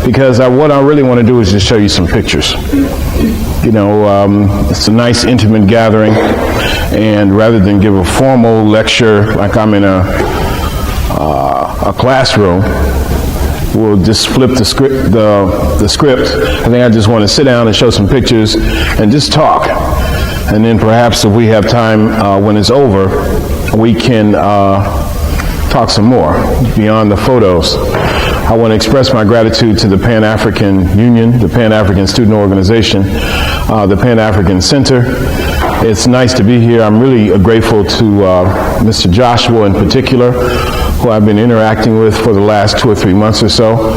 because what I really want to do is just show you some pictures. You know, it's a nice intimate gathering, and rather than give a formal lecture like I'm in a classroom, we'll just flip the script. I think I just want to sit down and show some pictures and just talk. And then perhaps if we have time when it's over, we can talk some more beyond the photos. I want to express my gratitude to the Pan-African Union, the Pan-African Student Organization, the Pan-African Center. It's nice to be here. I'm really grateful to Mr. Joshua in particular, who I've been interacting with for the last 2 or 3 months or so.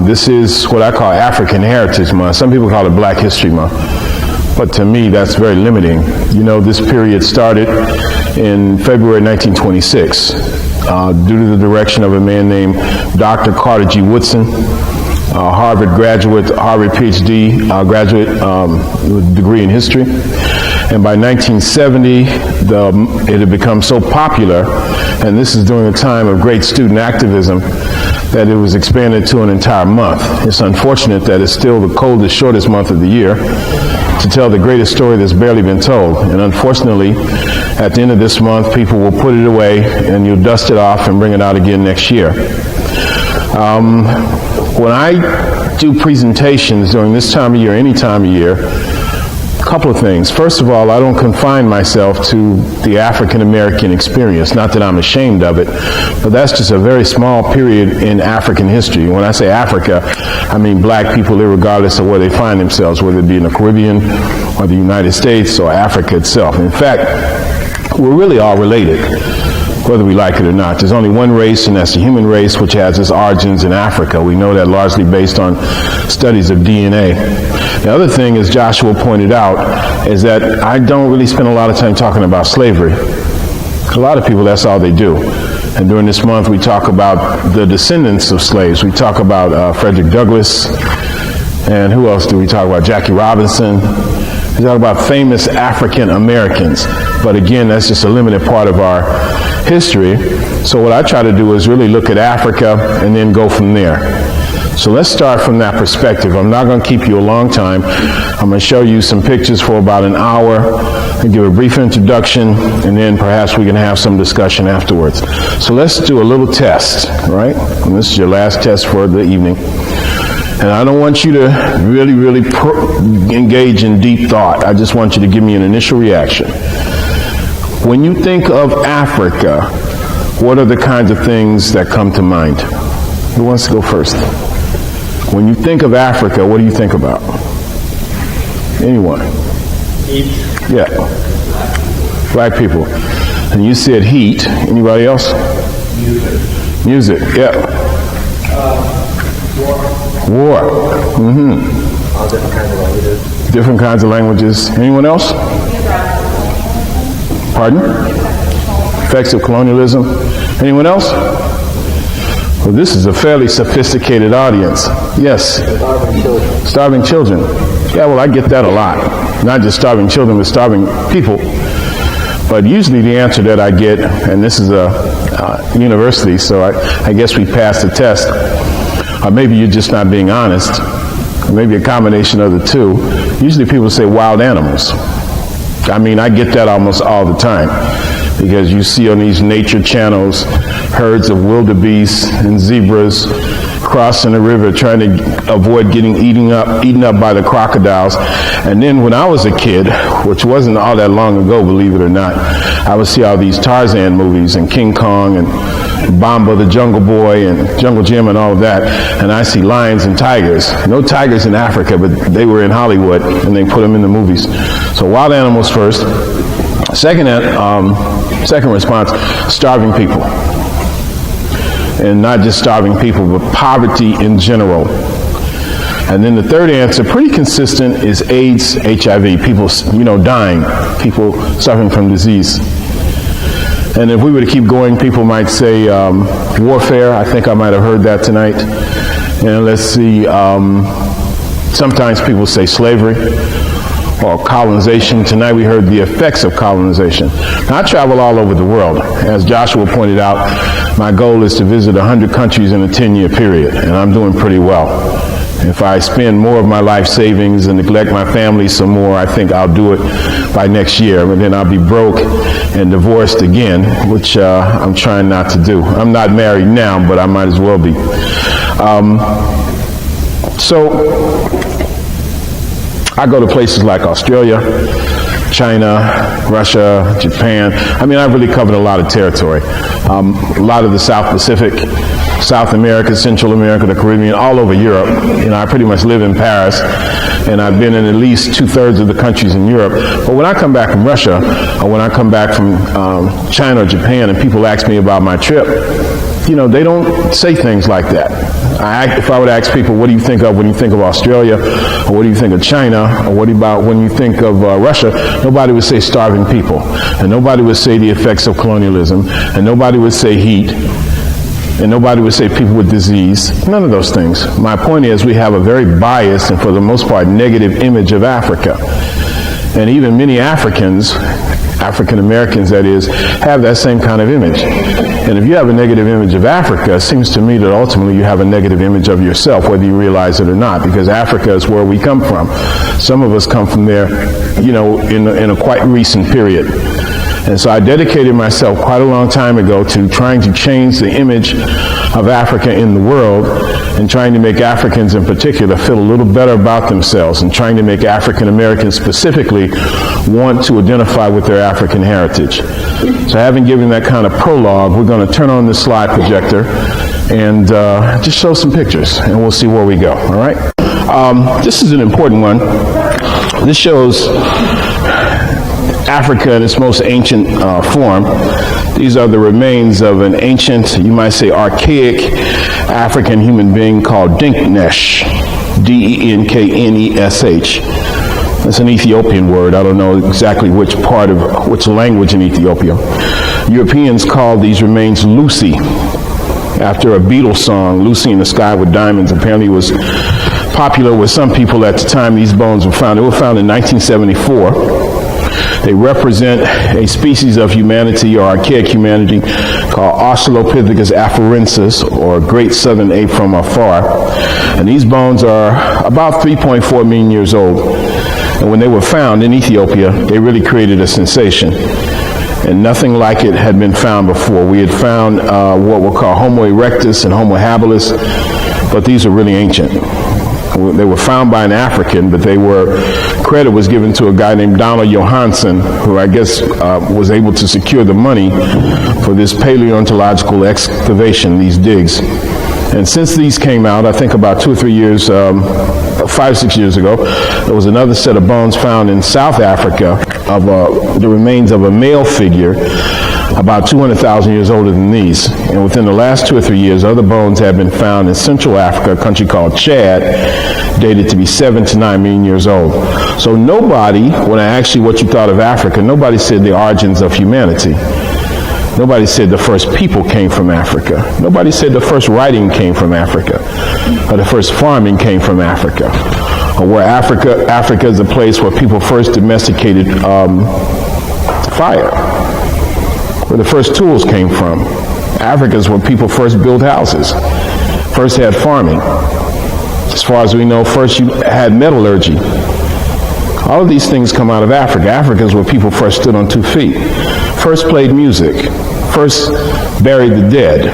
This is what I call African Heritage Month. Some people call it Black History Month, but to me that's very limiting. You know, this period started in February 1926 due to the direction of a man named Dr. Carter G. Woodson, Harvard graduate, Harvard PhD graduate with a degree in history. And by 1970, it had become so popular, and this is during a time of great student activism, that it was expanded to an entire month. It's unfortunate that it's still the coldest, shortest month of the year to tell the greatest story that's barely been told. And unfortunately, at the end of this month, people will put it away and you'll dust it off and bring it out again next year. When I do presentations during this time of year, any time of year, a couple of things. First of all, I don't confine myself to the African American experience. Not that I'm ashamed of it, but that's just a very small period in African history. When I say Africa, I mean black people, regardless of where they find themselves, whether it be in the Caribbean or the United States or Africa itself. In fact, we're really all related, whether we like it or not. There's only one race, and that's the human race, which has its origins in Africa. We know that largely based on studies of DNA. The other thing, as Joshua pointed out, is that I don't really spend a lot of time talking about slavery. A lot of people, that's all they do. And during this month, we talk about the descendants of slaves. We talk about Frederick Douglass, and who else do we talk about? Jackie Robinson. We talk about famous African Americans. But again, that's just a limited part of our history. So what I try to do is really look at Africa and then go from there. So let's start from that perspective. I'm not going to keep you a long time. I'm going to show you some pictures for about an hour and give a brief introduction, and then perhaps we can have some discussion afterwards. So let's do a little test, right? And this is your last test for the evening. And I don't want you to really engage in deep thought. I just want you to give me an initial reaction. When you think of Africa, what are the kinds of things that come to mind? Who wants to go first? When you think of Africa, what do you think about? Anyone? Heat. Yeah. Black people. And you said heat. Anybody else? Music. Music, yeah. War. War. Mm-hmm. All different kinds of languages. Different kinds of languages. Anyone else? Pardon? Effects of colonialism. Anyone else? Well, this is a fairly sophisticated audience. Yes? Starving children. Starving children. Yeah, well, I get that a lot. Not just starving children, but starving people. But usually the answer that I get, and this is a university, so I guess we passed the test, or maybe you're just not being honest, or maybe a combination of the two. Usually people say wild animals. I mean, I get that almost all the time, because you see on these nature channels herds of wildebeest and zebras crossing the river trying to avoid getting eaten up by the crocodiles. And then when I was a kid, which wasn't all that long ago, believe it or not, I would see all these Tarzan movies and King Kong and Bamba the Jungle Boy and Jungle Jim and all of that, and I see lions and tigers. No tigers in Africa, but they were in Hollywood and they put them in the movies. So wild animals first. Second response, starving people. And not just starving people, but poverty in general. And then the third answer, pretty consistent, is AIDS, HIV. People, dying. People suffering from disease. And if we were to keep going, people might say warfare. I think I might have heard that tonight. And let's see, sometimes people say slavery. or colonization. Tonight we heard the effects of colonization. Now, I travel all over the world. As Joshua pointed out, my goal is to visit 100 countries in a 10-year period, and I'm doing pretty well. If I spend more of my life savings and neglect my family some more, I think I'll do it by next year, and then I'll be broke and divorced again, which I'm trying not to do. I'm not married now, but I might as well be. So I go to places like Australia, China, Russia, Japan. I mean, I've really covered a lot of territory. A lot of the South Pacific, South America, Central America, the Caribbean, all over Europe. You know, I pretty much live in Paris, and I've been in at least 2/3 of the countries in Europe. But when I come back from Russia, or when I come back from China or Japan, and people ask me about my trip, you know, they don't say things like that. If I would ask people, what do you think of when you think of Australia, or what do you think of China, or what about when you think of Russia, nobody would say starving people, and nobody would say the effects of colonialism, and nobody would say heat, and nobody would say people with disease. None of those things. My point is, we have a very biased and for the most part negative image of Africa. And even many Africans, African Americans that is, have that same kind of image. And if you have a negative image of Africa, it seems to me that ultimately you have a negative image of yourself, whether you realize it or not, because Africa is where we come from. Some of us come from there, you know, in a quite recent period. And so I dedicated myself quite a long time ago to trying to change the image of Africa in the world, and trying to make Africans in particular feel a little better about themselves, and trying to make African Americans specifically want to identify with their African heritage. So having given that kind of prologue, we're going to turn on this slide projector and just show some pictures, and we'll see where we go, all right? This is an important one. This shows Africa in its most ancient form. These are the remains of an ancient, you might say archaic, African human being called Dinknesh, D-E-N-K-N-E-S-H. That's an Ethiopian word. I don't know exactly which language in Ethiopia. Europeans call these remains Lucy, after a Beatles song, Lucy in the Sky with Diamonds. Apparently it was popular with some people at the time these bones were found. They were found in 1974. They represent a species of humanity, or archaic humanity, called Australopithecus afarensis, or Great Southern Ape from Afar. And these bones are about 3.4 million years old. And when they were found in Ethiopia, they really created a sensation. And nothing like it had been found before. We had found what we'll call Homo erectus and Homo habilis, but these are really ancient. They were found by an African, but credit was given to a guy named Donald Johansen, who I guess was able to secure the money for this paleontological excavation, these digs. And since these came out, I think about 2 or 3 years, 5, 6 years ago, there was another set of bones found in South Africa of the remains of a male figure about 200,000 years older than these. And within the last 2 or 3 years, other bones have been found in Central Africa, a country called Chad, dated to be 7 to 9 million years old. So nobody, when I asked you what you thought of Africa, nobody said the origins of humanity. Nobody said the first people came from Africa. Nobody said the first writing came from Africa, or the first farming came from Africa, or where Africa is a place where people first domesticated fire, where the first tools came from. Africa is where people first built houses, first had farming. As far as we know, first you had metallurgy. All of these things come out of Africa. Africa is where people first stood on 2 feet, first played music, first buried the dead,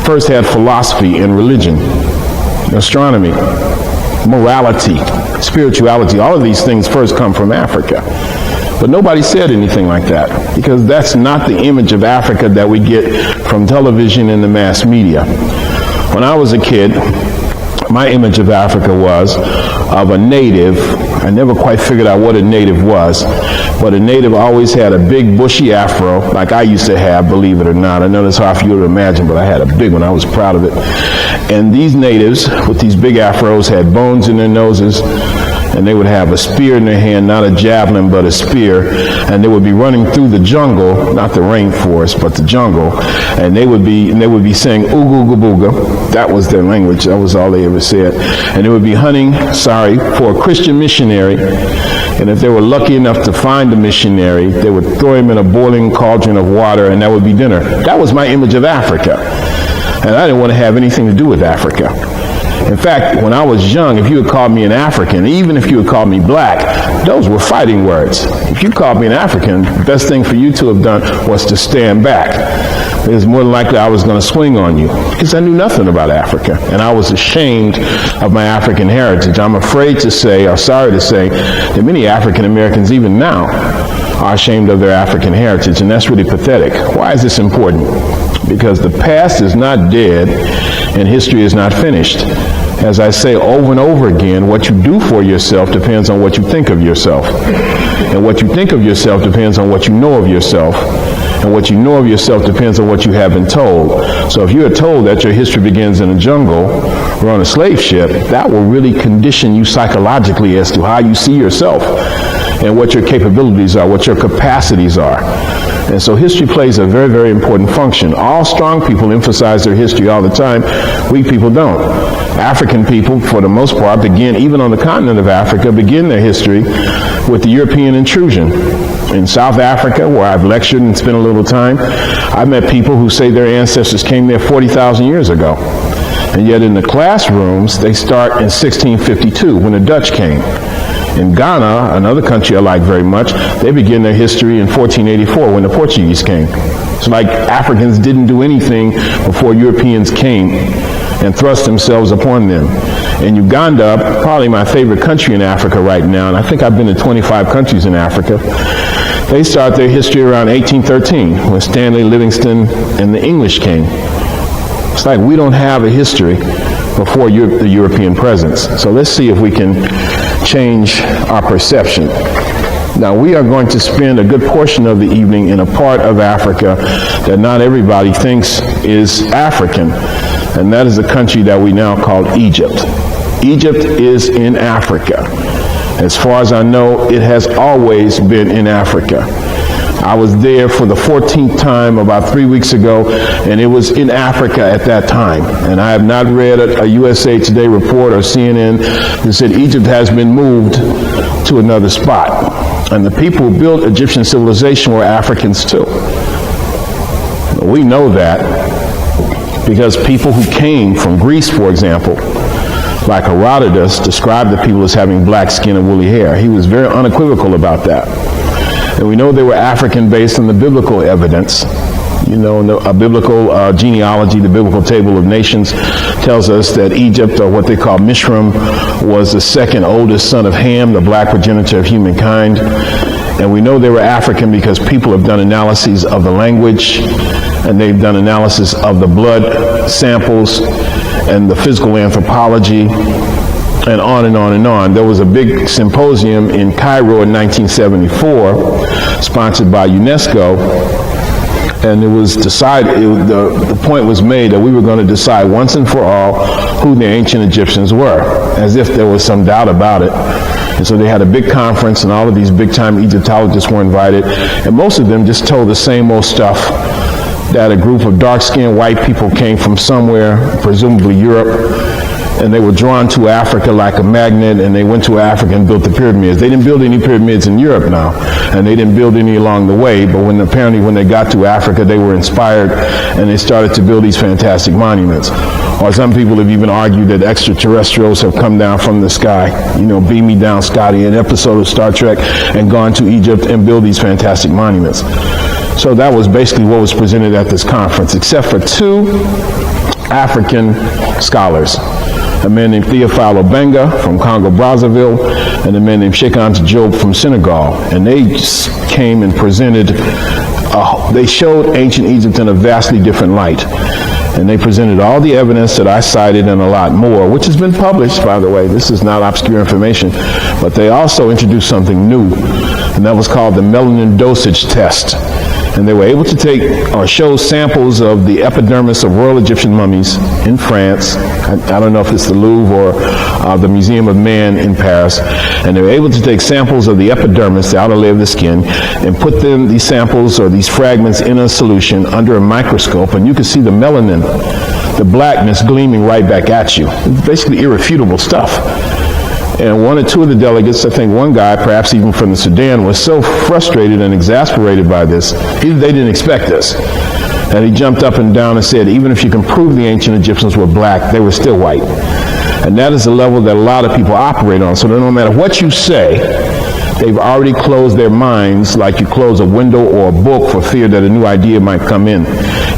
first had philosophy and religion, astronomy, morality, spirituality. All of these things first come from Africa. But nobody said anything like that, because that's not the image of Africa that we get from television and the mass media. When I was a kid, my image of Africa was of a native. I never quite figured out what a native was, but a native always had a big bushy afro, like I used to have, believe it or not. I know that's hard for you to imagine, but I had a big one. I was proud of it. And these natives with these big afros had bones in their noses, and they would have a spear in their hand, not a javelin, but a spear, and they would be running through the jungle, not the rainforest, but the jungle, and they would be saying ooga ooga booga. That was their language. That was all they ever said. And they would be hunting, for a Christian missionary And if they were lucky enough to find a missionary, they would throw him in a boiling cauldron of water, and that would be dinner. That was my image of Africa. And I didn't want to have anything to do with Africa. In fact, when I was young, if you had called me an African, even if you had called me black, those were fighting words. If you called me an African, the best thing for you to have done was to stand back. It was more than likely I was going to swing on you because I knew nothing about Africa, and I was ashamed of my African heritage. I'm afraid to say, or sorry to say, that many African Americans, even now, are ashamed of their African heritage, and that's really pathetic. Why is this important? Because the past is not dead, and history is not finished. As I say over and over again, what you do for yourself depends on what you think of yourself. And what you think of yourself depends on what you know of yourself. And what you know of yourself depends on what you have been told. So if you are told that your history begins in a jungle or on a slave ship, that will really condition you psychologically as to how you see yourself and what your capabilities are, what your capacities are. And so history plays a very, very important function. All strong people emphasize their history all the time. Weak people don't. African people, for the most part, begin, even on the continent of Africa, begin their history with the European intrusion. In South Africa, where I've lectured and spent a little time, I've met people who say their ancestors came there 40,000 years ago. And yet in the classrooms, they start in 1652, when the Dutch came. In Ghana, another country I like very much, they begin their history in 1484 when the Portuguese came. It's like Africans didn't do anything before Europeans came and thrust themselves upon them. In Uganda, probably my favorite country in Africa right now, and I think I've been to 25 countries in Africa, they start their history around 1813 when Stanley Livingstone and the English came. It's like we don't have a history before the European presence. So let's see if we can change our perception. Now, we are going to spend a good portion of the evening in a part of Africa that not everybody thinks is African, and that is a country that we now call Egypt. Egypt is in Africa. As far as I know, it has always been in Africa. I was there for the 14th time about 3 weeks ago, and it was in Africa at that time. And I have not read a USA Today report or CNN that said Egypt has been moved to another spot. And the people who built Egyptian civilization were Africans too. We know that because people who came from Greece, for example, like Herodotus, described the people as having black skin and woolly hair. He was very unequivocal about that. And we know they were African based on the biblical evidence. You know, a biblical genealogy, the biblical table of nations, tells us that Egypt, or what they call Mishram, was the second oldest son of Ham, the black progenitor of humankind. And we know they were African because people have done analyses of the language, and they've done analysis of the blood samples and the physical anthropology, and on and on and on. There was a big symposium in Cairo in 1974, sponsored by UNESCO, and it was decided, the point was made that we were going to decide once and for all who the ancient Egyptians were, as if there was some doubt about it. And so they had a big conference, and all of these big-time Egyptologists were invited, and most of them just told the same old stuff, that a group of dark-skinned white people came from somewhere, presumably Europe, and they were drawn to Africa like a magnet, and they went to Africa and built the pyramids. They didn't build any pyramids in Europe now, and they didn't build any along the way, but apparently when they got to Africa, they were inspired, and they started to build these fantastic monuments. Or some people have even argued that extraterrestrials have come down from the sky, beam me down, Scotty, an episode of Star Trek, and gone to Egypt and build these fantastic monuments. So that was basically what was presented at this conference, except for two African scholars, a man named Theophile Obenga from Congo-Brazzaville, and a man named Sheikh Anta Diop from Senegal. And they just came and presented, they showed ancient Egypt in a vastly different light. And they presented all the evidence that I cited and a lot more, which has been published, by the way. This is not obscure information. But they also introduced something new, and that was called the melanin dosage test. And they were able to take or show samples of the epidermis of royal Egyptian mummies in France. I don't know if it's the Louvre or the Museum of Man in Paris. And they were able to take samples of the epidermis, the outer layer of the skin, and put these samples or these fragments in a solution under a microscope, and you could see the melanin, the blackness gleaming right back at you. Basically irrefutable stuff. And one or two of the delegates, I think one guy, perhaps even from the Sudan, was so frustrated and exasperated by this, they didn't expect this. And he jumped up and down and said, even if you can prove the ancient Egyptians were black, they were still white. And that is the level that a lot of people operate on. So that no matter what you say, they've already closed their minds like you close a window or a book for fear that a new idea might come in.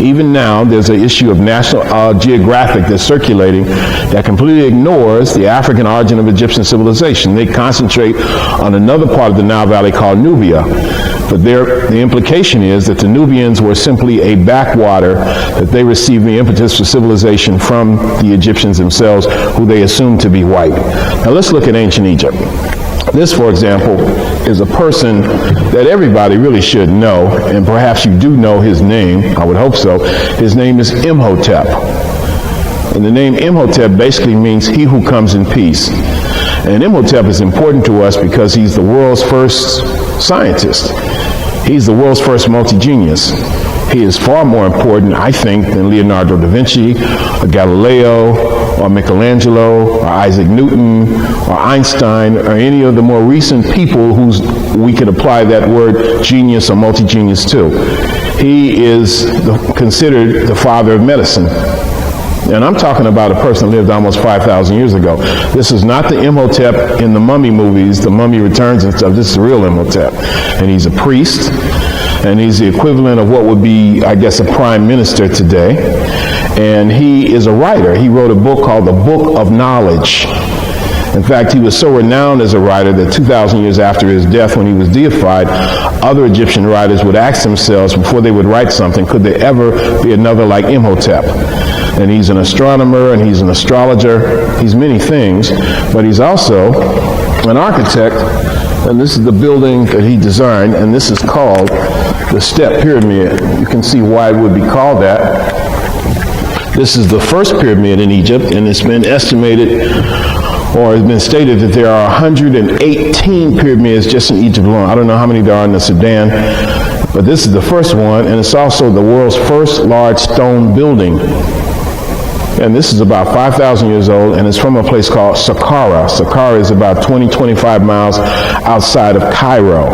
Even now, there's an issue of National Geographic that's circulating that completely ignores the African origin of Egyptian civilization. They concentrate on another part of the Nile Valley called Nubia. But the implication is that the Nubians were simply a backwater, that they received the impetus for civilization from the Egyptians themselves, who they assumed to be white. Now let's look at ancient Egypt. This, for example, is a person that everybody really should know, and perhaps you do know his name, I would hope so. His name is Imhotep. And the name Imhotep basically means he who comes in peace. And Imhotep is important to us because he's the world's first scientist. He's the world's first multi-genius. He is far more important, I think, than Leonardo da Vinci, or Galileo, or Michelangelo, or Isaac Newton, or Einstein, or any of the more recent people whose we could apply that word genius or multi-genius to. He is considered the father of medicine. And I'm talking about a person that lived almost 5,000 years ago. This is not the Imhotep in the Mummy movies, the Mummy Returns and stuff. This is the real Imhotep. And he's a priest, and he's the equivalent of what would be, I guess, a prime minister today. And he is a writer. He wrote a book called the Book of Knowledge. In fact, he was so renowned as a writer that 2,000 years after his death, when he was deified, other Egyptian writers would ask themselves before they would write something, could there ever be another like Imhotep? And he's an astronomer, and he's an astrologer. He's many things, but he's also an architect. And this is the building that he designed, and this is called the Step Pyramid. You can see why it would be called that. This is the first pyramid in Egypt, and it's been estimated, or it's been stated, that there are 118 pyramids just in Egypt alone. I don't know how many there are in the Sudan, but this is the first one, and it's also the world's first large stone building. And this is about 5,000 years old, and it's from a place called Saqqara. Saqqara is about 20-25 miles outside of Cairo.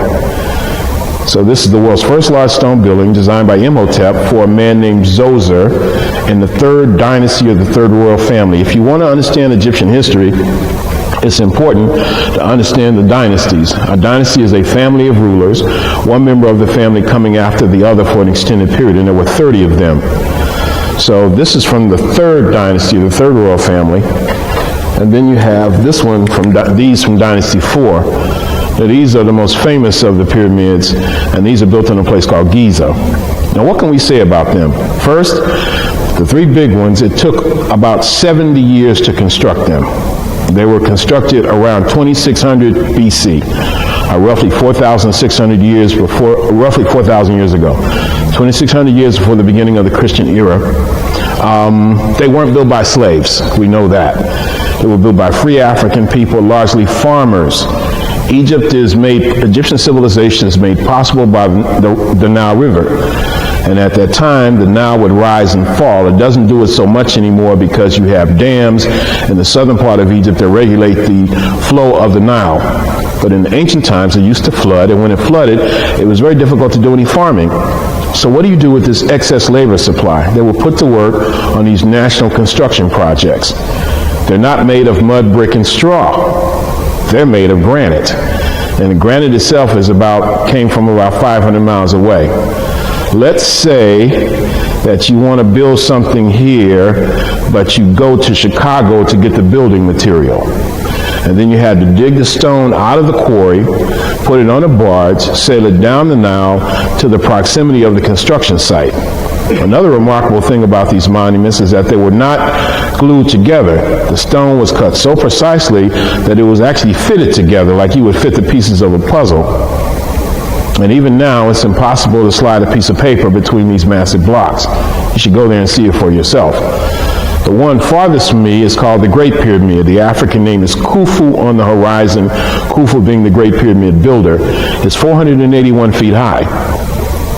So this is the world's first large stone building designed by Imhotep for a man named Zoser in the third dynasty of the third royal family. If you want to understand Egyptian history, it's important to understand the dynasties. A dynasty is a family of rulers, one member of the family coming after the other for an extended period, and there were 30 of them. So this is from the third dynasty, the third royal family. And then you have this one these from dynasty 4. Now, these are the most famous of the pyramids, and these are built in a place called Giza. Now, what can we say about them? First, the three big ones, it took about 70 years to construct them. They were constructed around 2600 BC, roughly 4,600 years before, roughly 4,000 years ago. 2,600 years before the beginning of the Christian era. They weren't built by slaves, we know that. They were built by free African people, largely farmers. Egyptian civilization is made possible by the Nile River. And at that time, the Nile would rise and fall. It doesn't do it so much anymore because you have dams in the southern part of Egypt that regulate the flow of the Nile. But in the ancient times, it used to flood, and when it flooded, it was very difficult to do any farming. So what do you do with this excess labor supply? They were put to work on these national construction projects. They're not made of mud, brick, and straw. They're made of granite. And the granite itself came from about 500 miles away. Let's say that you want to build something here, but you go to Chicago to get the building material. And then you had to dig the stone out of the quarry, put it on a barge, sail it down the Nile to the proximity of the construction site. Another remarkable thing about these monuments is that they were not glued together. The stone was cut so precisely that it was actually fitted together like you would fit the pieces of a puzzle. And even now, it's impossible to slide a piece of paper between these massive blocks. You should go there and see it for yourself. The one farthest from me is called the Great Pyramid. The African name is Khufu on the horizon, Khufu being the Great Pyramid builder. It's 481 feet high.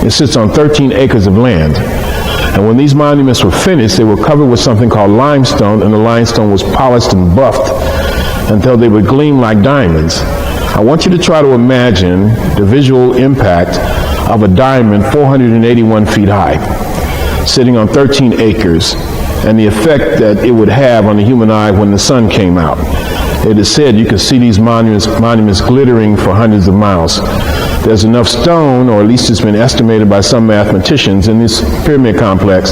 It sits on 13 acres of land. And when these monuments were finished, they were covered with something called limestone, and the limestone was polished and buffed until they would gleam like diamonds. I want you to try to imagine the visual impact of a diamond 481 feet high, sitting on 13 acres, and the effect that it would have on the human eye when the sun came out. It is said you could see these monuments glittering for hundreds of miles. There's enough stone, or at least it's been estimated by some mathematicians, in this pyramid complex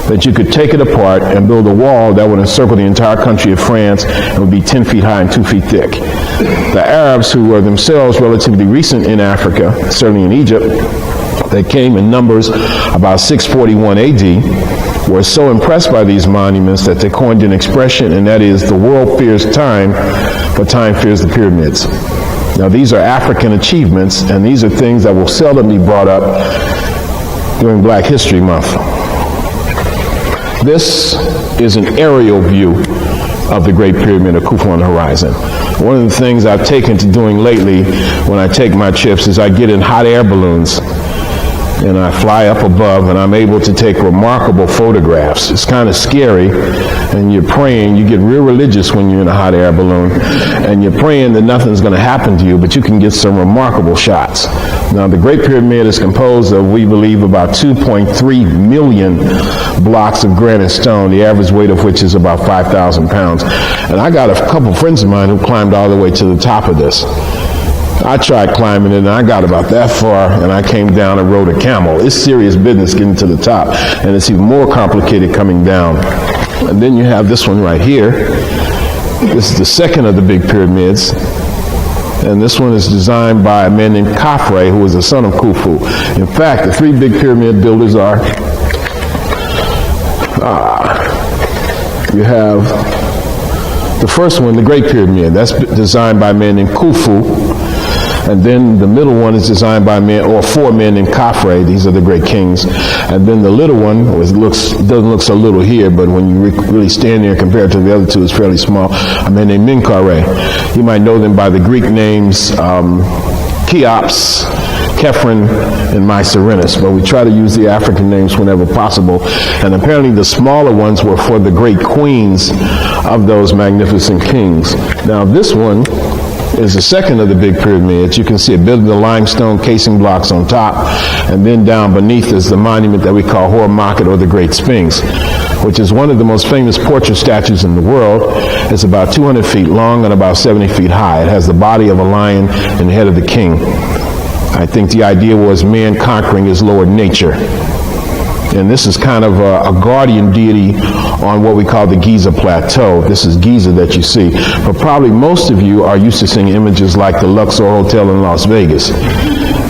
that you could take it apart and build a wall that would encircle the entire country of France and would be 10 feet high and 2 feet thick. The Arabs, who were themselves relatively recent in Africa, certainly in Egypt, they came in numbers about 641 AD, were so impressed by these monuments that they coined an expression, and that is, the world fears time, but time fears the pyramids. Now, these are African achievements, and these are things that will seldom be brought up during Black History Month. This is an aerial view of the Great Pyramid of Khufu on the horizon. One of the things I've taken to doing lately when I take my trips is I get in hot air balloons and I fly up above, and I'm able to take remarkable photographs. It's kind of scary, and you're praying. You get real religious when you're in a hot air balloon, and you're praying that nothing's going to happen to you, but you can get some remarkable shots. Now, the Great Pyramid is composed of, we believe, about 2.3 million blocks of granite stone, the average weight of which is about 5,000 pounds. And I got a couple friends of mine who climbed all the way to the top of this. I tried climbing it, and I got about that far, and I came down and rode a camel. It's serious business getting to the top, and it's even more complicated coming down. And then you have this one right here. This is the second of the big pyramids, and this one is designed by a man named Khafre, who was the son of Khufu. In fact, the three big pyramid builders are, you have the first one, the Great Pyramid. That's designed by a man named Khufu. And then the middle one is designed by four men named Khafre. These are the great kings. And then the little one, doesn't look so little here, but when you really stand there compared to the other two, it's fairly small. A man named Menkaure. You might know them by the Greek names Cheops, Khephren, and Mycerinus, but we try to use the African names whenever possible. And apparently the smaller ones were for the great queens of those magnificent kings. Now this one is the second of the big pyramids. You can see a bit of the limestone casing blocks on top, and then down beneath is the monument that we call Hor Makhet, or the Great Sphinx, which is one of the most famous portrait statues in the world. It's about 200 feet long and about 70 feet high. It has the body of a lion and the head of the king. I think the idea was man conquering his lower nature. And this is kind of a guardian deity on what we call the Giza Plateau. This is Giza that you see. But probably most of you are used to seeing images like the Luxor Hotel in Las Vegas.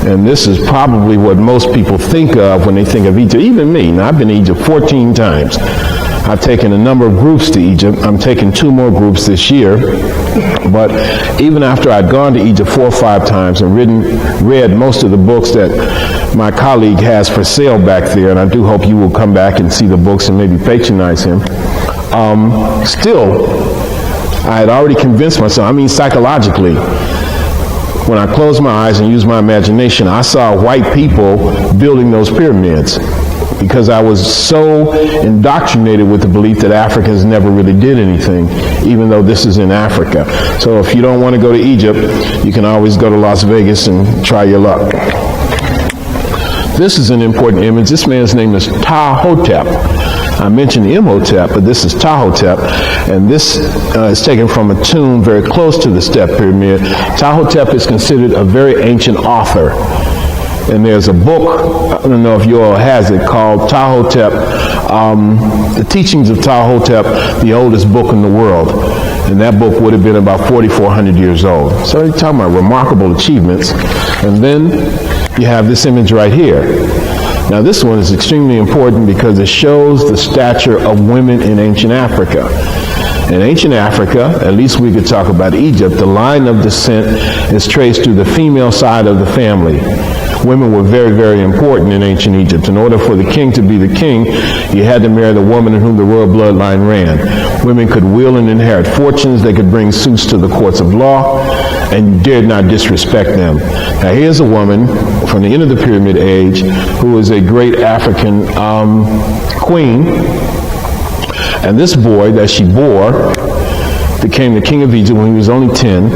And this is probably what most people think of when they think of Egypt. Even me. Now, I've been to Egypt 14 times. I've taken a number of groups to Egypt. I'm taking 2 more groups this year. But even after I'd gone to Egypt 4 or 5 times and read most of the books that my colleague has for sale back there, and I do hope you will come back and see the books and maybe patronize him, still, I had already convinced myself, psychologically, when I closed my eyes and used my imagination, I saw white people building those pyramids, because I was so indoctrinated with the belief that Africans never really did anything, even though this is in Africa. So if you don't want to go to Egypt, you can always go to Las Vegas and try your luck. This is an important image. This man's name is Ptah-hotep. I mentioned Imhotep, but this is Ptah-hotep, and this is taken from a tomb very close to the Step Pyramid. Ptah-hotep is considered a very ancient author. And there's a book, I don't know if you all has it, called Ptah-hotep, The Teachings of Ptah-hotep, the oldest book in the world. And that book would have been about 4,400 years old. So you're talking about remarkable achievements. And then you have this image right here. Now this one is extremely important because it shows the stature of women in ancient Africa. In ancient Africa, at least we could talk about Egypt, the line of descent is traced through the female side of the family. Women were very, very important in ancient Egypt. In order for the king to be the king, you had to marry the woman in whom the royal bloodline ran. Women could will and inherit fortunes. They could bring suits to the courts of law, and you dared not disrespect them. Now here's a woman from the end of the Pyramid Age who was a great African queen. And this boy that she bore became the king of Egypt when he was only 10,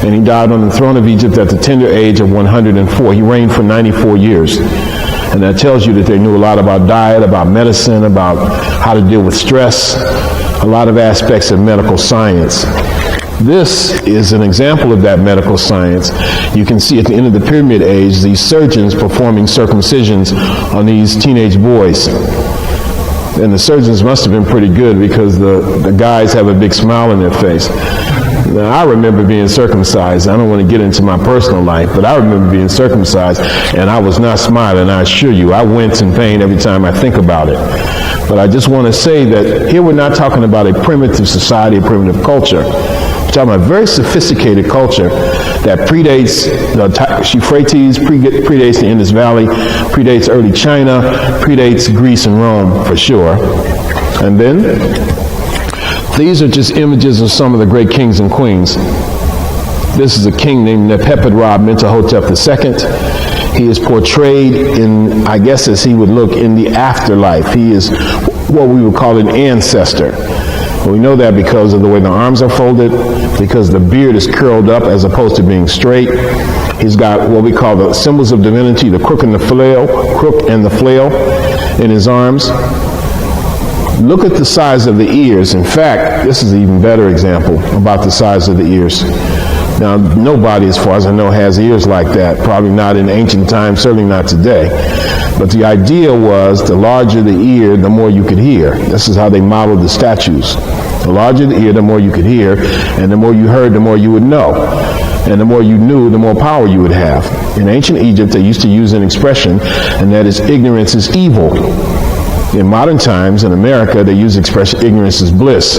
and he died on the throne of Egypt at the tender age of 104. He reigned for 94 years. And that tells you that they knew a lot about diet, about medicine, about how to deal with stress, a lot of aspects of medical science. This is an example of that medical science. You can see at the end of the Pyramid Age, these surgeons performing circumcisions on these teenage boys. And the surgeons must have been pretty good because the guys have a big smile on their face. Now, I remember being circumcised. I don't want to get into my personal life, but I remember being circumcised, and I was not smiling, I assure you. I wince in pain every time I think about it. But I just want to say that here we're not talking about a primitive society, a primitive culture. We're talking about a very sophisticated culture that predates the Euphrates, predates the Indus Valley, predates early China, predates Greece and Rome for sure. And then these are just images of some of the great kings and queens. This is a king named Nepheped-Ra Mentuhotep II. He is portrayed in, I guess as he would look, in the afterlife. He is what we would call an ancestor. We know that because of the way the arms are folded, because the beard is curled up as opposed to being straight. He's got what we call the symbols of divinity, the crook and the flail in his arms. Look at the size of the ears. In fact, this is an even better example about the size of the ears. Now, nobody, as far as I know, has ears like that. Probably not in ancient times, certainly not today. But the idea was the larger the ear, the more you could hear. This is how they modeled the statues. The larger the ear, the more you could hear, and the more you heard, the more you would know. And the more you knew, the more power you would have. In ancient Egypt, they used to use an expression, and that is ignorance is evil. In modern times, in America, they use the expression ignorance is bliss.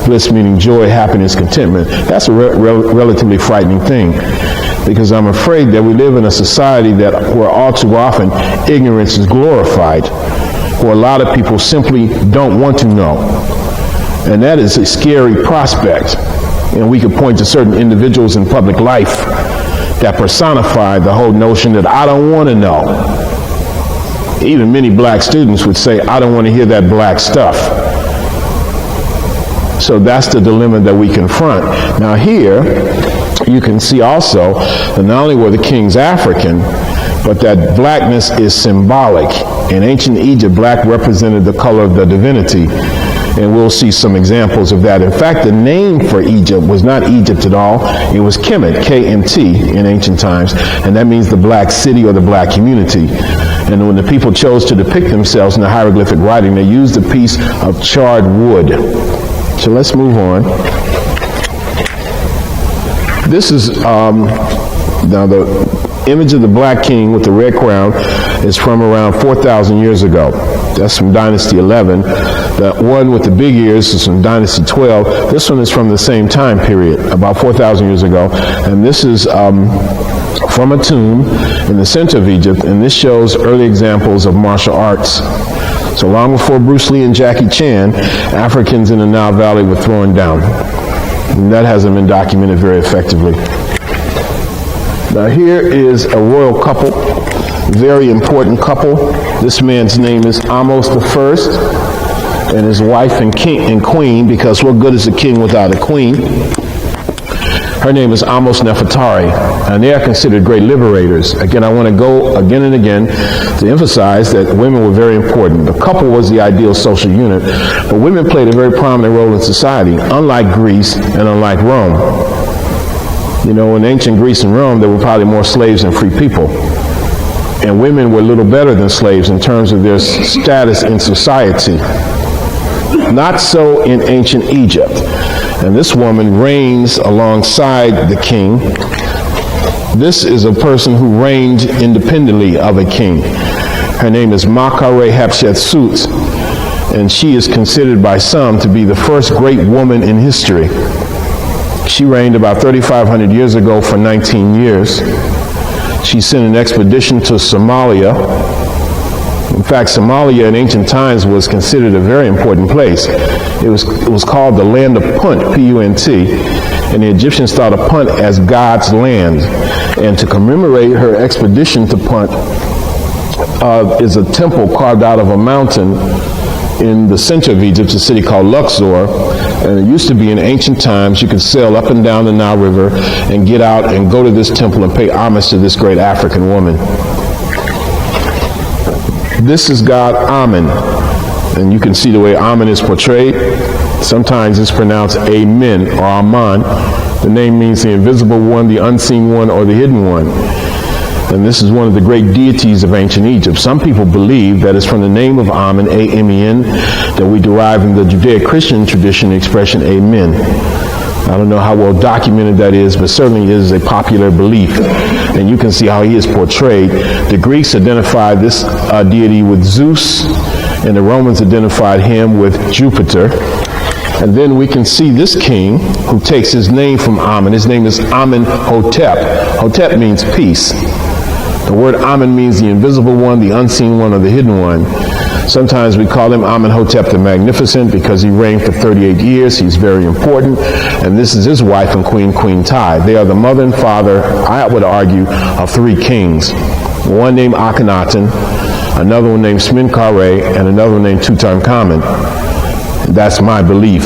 Bliss meaning joy, happiness, contentment. That's a relatively frightening thing, because I'm afraid that we live in a society where all too often ignorance is glorified, where a lot of people simply don't want to know. And that is a scary prospect. And we could point to certain individuals in public life that personify the whole notion that I don't want to know. Even many black students would say, I don't want to hear that black stuff. So that's the dilemma that we confront. Now here, you can see also that not only were the kings African, but that blackness is symbolic. In ancient Egypt, black represented the color of the divinity. And we'll see some examples of that. In fact, the name for Egypt was not Egypt at all. It was Kemet, K-M-T, in ancient times. And that means the black city or the black community. And when the people chose to depict themselves in the hieroglyphic writing, they used a piece of charred wood. So let's move on. This is, now the image of the black king with the red crown is from around 4,000 years ago. That's from Dynasty 11. The one with the big ears is from Dynasty 12. This one is from the same time period, about 4,000 years ago. And this is from a tomb in the center of Egypt, and this shows early examples of martial arts. So long before Bruce Lee and Jackie Chan, Africans in the Nile Valley were throwing down. And that hasn't been documented very effectively. Now here is a royal couple, very important couple. This man's name is Ahmose I, and his wife and queen, because what good is a king without a queen? Her name is Ahmose Nefertari, and they are considered great liberators. Again, I want to go again and again to emphasize that women were very important. The couple was the ideal social unit, but women played a very prominent role in society, unlike Greece and unlike Rome. You know, in ancient Greece and Rome, there were probably more slaves than free people. And women were little better than slaves in terms of their status in society. Not so in ancient Egypt. And this woman reigns alongside the king. This is a person who reigned independently of a king. Her name is Makare Hatshepsut, and she is considered by some to be the first great woman in history. She reigned about 3,500 years ago for 19 years. She sent an expedition to Somalia. In fact, Somalia in ancient times was considered a very important place. It was called the land of Punt, P-U-N-T, and the Egyptians thought of Punt as God's land. And to commemorate her expedition to Punt is a temple carved out of a mountain in the center of Egypt, a city called Luxor, And it used to be in ancient times you could sail up and down the Nile River and get out and go to this temple and pay homage to this great African woman. This is God Amen. And you can see the way Amen is portrayed. Sometimes it's pronounced Amen or Aman. The name means the invisible one, the unseen one, or the hidden one. And this is one of the great deities of ancient Egypt. Some people believe that it's from the name of Amen, A-M-E-N, that we derive in the Judeo-Christian tradition the expression Amen. I don't know how well documented that is, but certainly it is a popular belief. And you can see how he is portrayed. The Greeks identified this deity with Zeus, and the Romans identified him with Jupiter. And then we can see this king who takes his name from Amen. His name is Amenhotep. Hotep means peace. The word Amen means the invisible one, the unseen one, or the hidden one. Sometimes we call him Amenhotep the Magnificent because he reigned for 38 years. He's very important. And this is his wife and queen, Queen Ti. They are the mother and father, I would argue, of three kings. One named Akhenaten, another one named Smenkhare, and another one named Tutankhamun. That's my belief.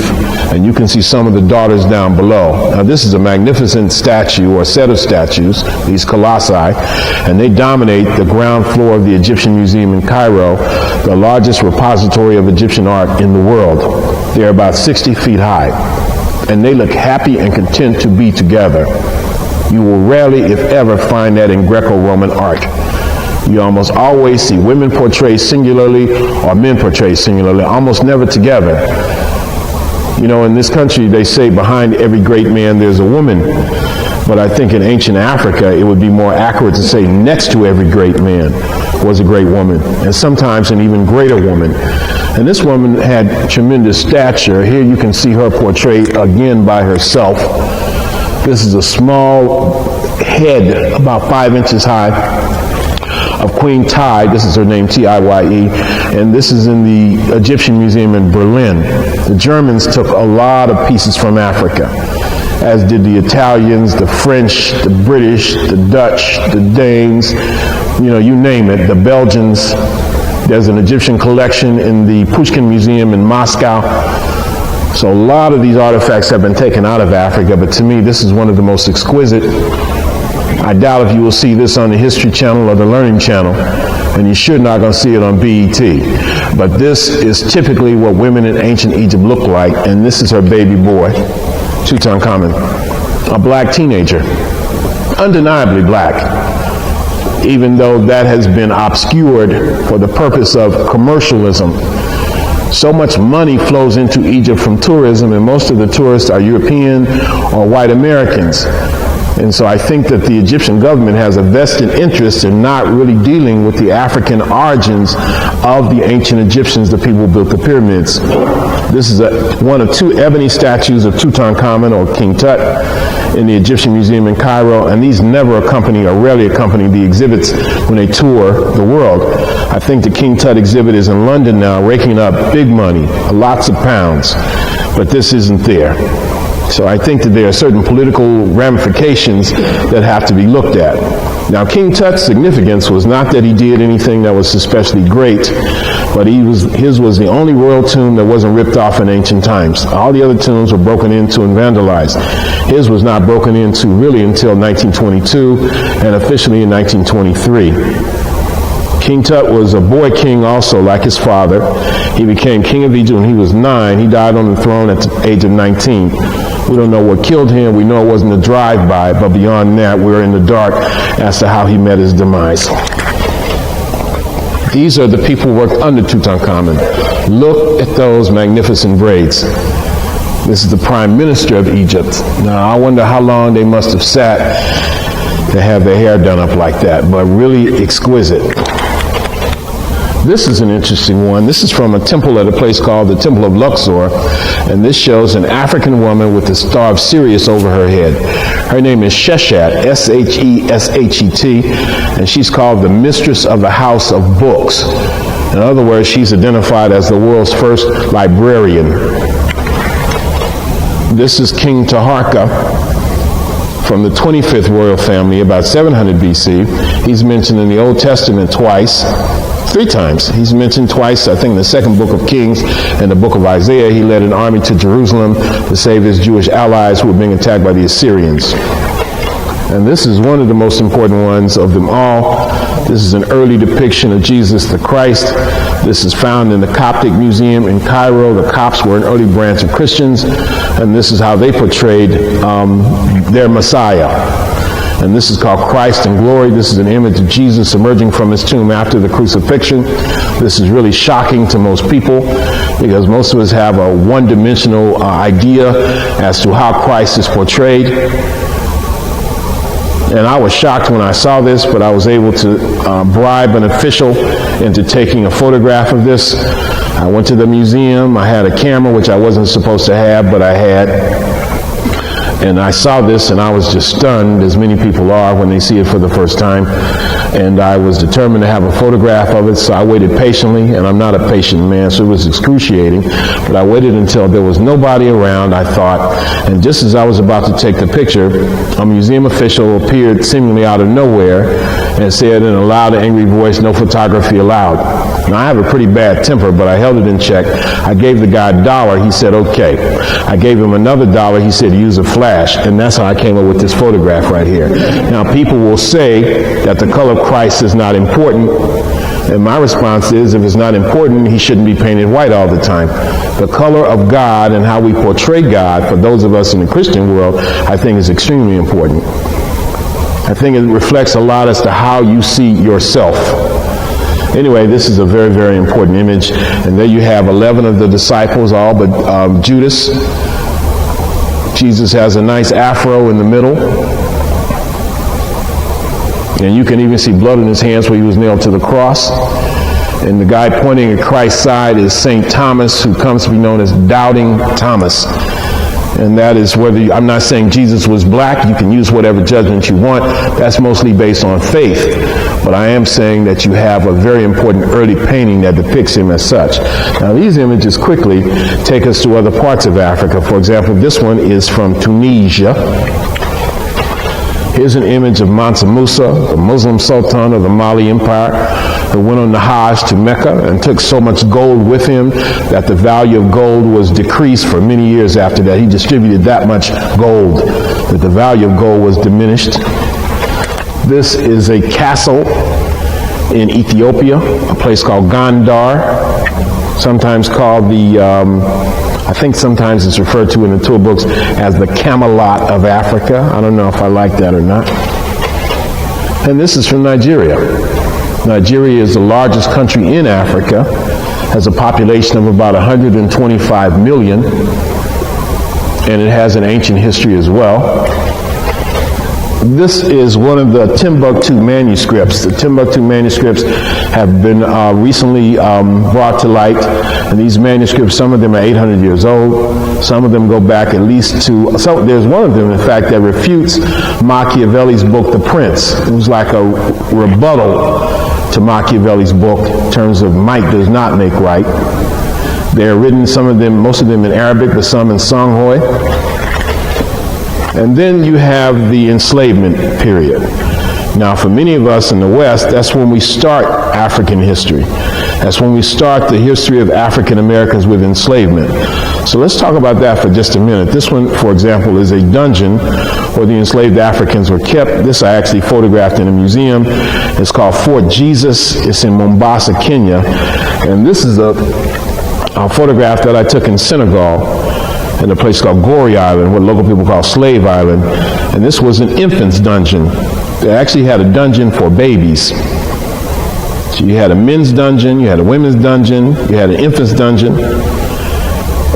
And you can see some of the daughters down below. Now this is a magnificent statue or set of statues, these colossi, and they dominate the ground floor of the Egyptian Museum in Cairo, the largest repository of Egyptian art in the world. They're about 60 feet high, and they look happy and content to be together. You will rarely, if ever, find that in Greco-Roman art. You almost always see women portrayed singularly or men portrayed singularly, almost never together. You know, in this country, they say behind every great man there's a woman. But I think in ancient Africa, it would be more accurate to say next to every great man was a great woman, and sometimes an even greater woman. And this woman had tremendous stature. Here you can see her portrayed again by herself. This is a small head, about 5 inches high, of Queen Ti. This is her name, T-I-Y-E, and this is in the Egyptian Museum in Berlin. The Germans took a lot of pieces from Africa, as did the Italians, the French, the British, the Dutch, the Danes, you know, you name it, the Belgians. There's an Egyptian collection in the Pushkin Museum in Moscow. So a lot of these artifacts have been taken out of Africa, but to me, this is one of the most exquisite. I doubt if you will see this on the History Channel or the Learning Channel, and you should not going to see it on BET. But this is typically what women in ancient Egypt look like, and this is her baby boy, Tutankhamun, a black teenager, undeniably black, even though that has been obscured for the purpose of commercialism. So much money flows into Egypt from tourism, and most of the tourists are European or white Americans. And so I think that the Egyptian government has a vested interest in not really dealing with the African origins of the ancient Egyptians, the people who built the pyramids. This is one of two ebony statues of Tutankhamun, or King Tut, in the Egyptian Museum in Cairo, and these never accompany or rarely accompany the exhibits when they tour the world. I think the King Tut exhibit is in London now, raking up big money, lots of pounds, but this isn't there. So I think that there are certain political ramifications that have to be looked at. Now, King Tut's significance was not that he did anything that was especially great, but his was the only royal tomb that wasn't ripped off in ancient times. All the other tombs were broken into and vandalized. His was not broken into really until 1922 and officially in 1923. King Tut was a boy king also, like his father. He became king of Egypt when he was 9. He died on the throne at the age of 19. We don't know what killed him. We know it wasn't a drive-by, but beyond that, we're in the dark as to how he met his demise. These are the people who worked under Tutankhamun. Look at those magnificent braids. This is the prime minister of Egypt. Now, I wonder how long they must have sat to have their hair done up like that, but really exquisite. This is an interesting one. This is from a temple at a place called the Temple of Luxor, and this shows an African woman with the star of Sirius over her head. Her name is Sheshet, S-H-E-S-H-E-T, and she's called the Mistress of the House of Books. In other words, she's identified as the world's first librarian. This is King Taharka from the 25th royal family, about 700 BC. He's mentioned in the Old Testament twice. 3 times. He's mentioned twice, I think, in the second book of Kings and the book of Isaiah. He led an army to Jerusalem to save his Jewish allies who were being attacked by the Assyrians. And this is one of the most important ones of them all. This is an early depiction of Jesus the Christ. This is found in the Coptic Museum in Cairo. The Copts were an early branch of Christians, and this is how they portrayed their Messiah. And this is called Christ in Glory. This is an image of Jesus emerging from his tomb after the crucifixion. This is really shocking to most people because most of us have a one-dimensional idea as to how Christ is portrayed. And I was shocked when I saw this, but I was able to bribe an official into taking a photograph of this. I went to the museum. I had a camera, which I wasn't supposed to have, but I had. And I saw this, and I was just stunned, as many people are when they see it for the first time. And I was determined to have a photograph of it, so I waited patiently, and I'm not a patient man, so it was excruciating. But I waited until there was nobody around, I thought, and just as I was about to take the picture, a museum official appeared seemingly out of nowhere and said in a loud, angry voice, "No photography allowed." Now, I have a pretty bad temper, but I held it in check. I gave the guy $1. He said, okay. I gave him another $1. He said, use a flash. And that's how I came up with this photograph right here. Now, people will say that the color of Christ is not important. And my response is, if it's not important, he shouldn't be painted white all the time. The color of God and how we portray God, for those of us in the Christian world, I think is extremely important. I think it reflects a lot as to how you see yourself. Anyway, this is a very, very important image. And there you have 11 of the disciples, all but Judas. Jesus has a nice afro in the middle. And you can even see blood in his hands where he was nailed to the cross. And the guy pointing at Christ's side is St. Thomas, who comes to be known as Doubting Thomas. And that is whether I'm not saying Jesus was black. You can use whatever judgment you want. That's mostly based on faith. But I am saying that you have a very important early painting that depicts him as such. Now, these images quickly take us to other parts of Africa. For example, this one is from Tunisia. Here's an image of Mansa Musa, the Muslim Sultan of the Mali Empire, who went on the Hajj to Mecca and took so much gold with him that the value of gold was decreased for many years after that. He distributed that much gold that the value of gold was diminished. This is a castle in Ethiopia, a place called Gondar, sometimes called I think sometimes it's referred to in the tour books as the Camelot of Africa. I don't know if I like that or not. And this is from Nigeria. Nigeria is the largest country in Africa, has a population of about 125 million, and it has an ancient history as well. This is one of the Timbuktu manuscripts. The Timbuktu manuscripts have been recently brought to light. And these manuscripts, some of them are 800 years old. Some of them go back at least to, so there's one of them, in fact, that refutes Machiavelli's book, The Prince. It was like a rebuttal to Machiavelli's book in terms of might does not make right. They're written, some of them, most of them in Arabic, but some in Songhai. And then you have the enslavement period. Now, for many of us in the West, that's when we start African history. That's when we start the history of African Americans with enslavement. So let's talk about that for just a minute. This one, for example, is a dungeon where the enslaved Africans were kept. This I actually photographed in a museum. It's called Fort Jesus. It's in Mombasa, Kenya. And this is a photograph that I took in Senegal, in a place called Gorée Island, what local people call Slave Island. And this was an infant's dungeon. They actually had a dungeon for babies. So you had a men's dungeon, you had a women's dungeon, you had an infant's dungeon.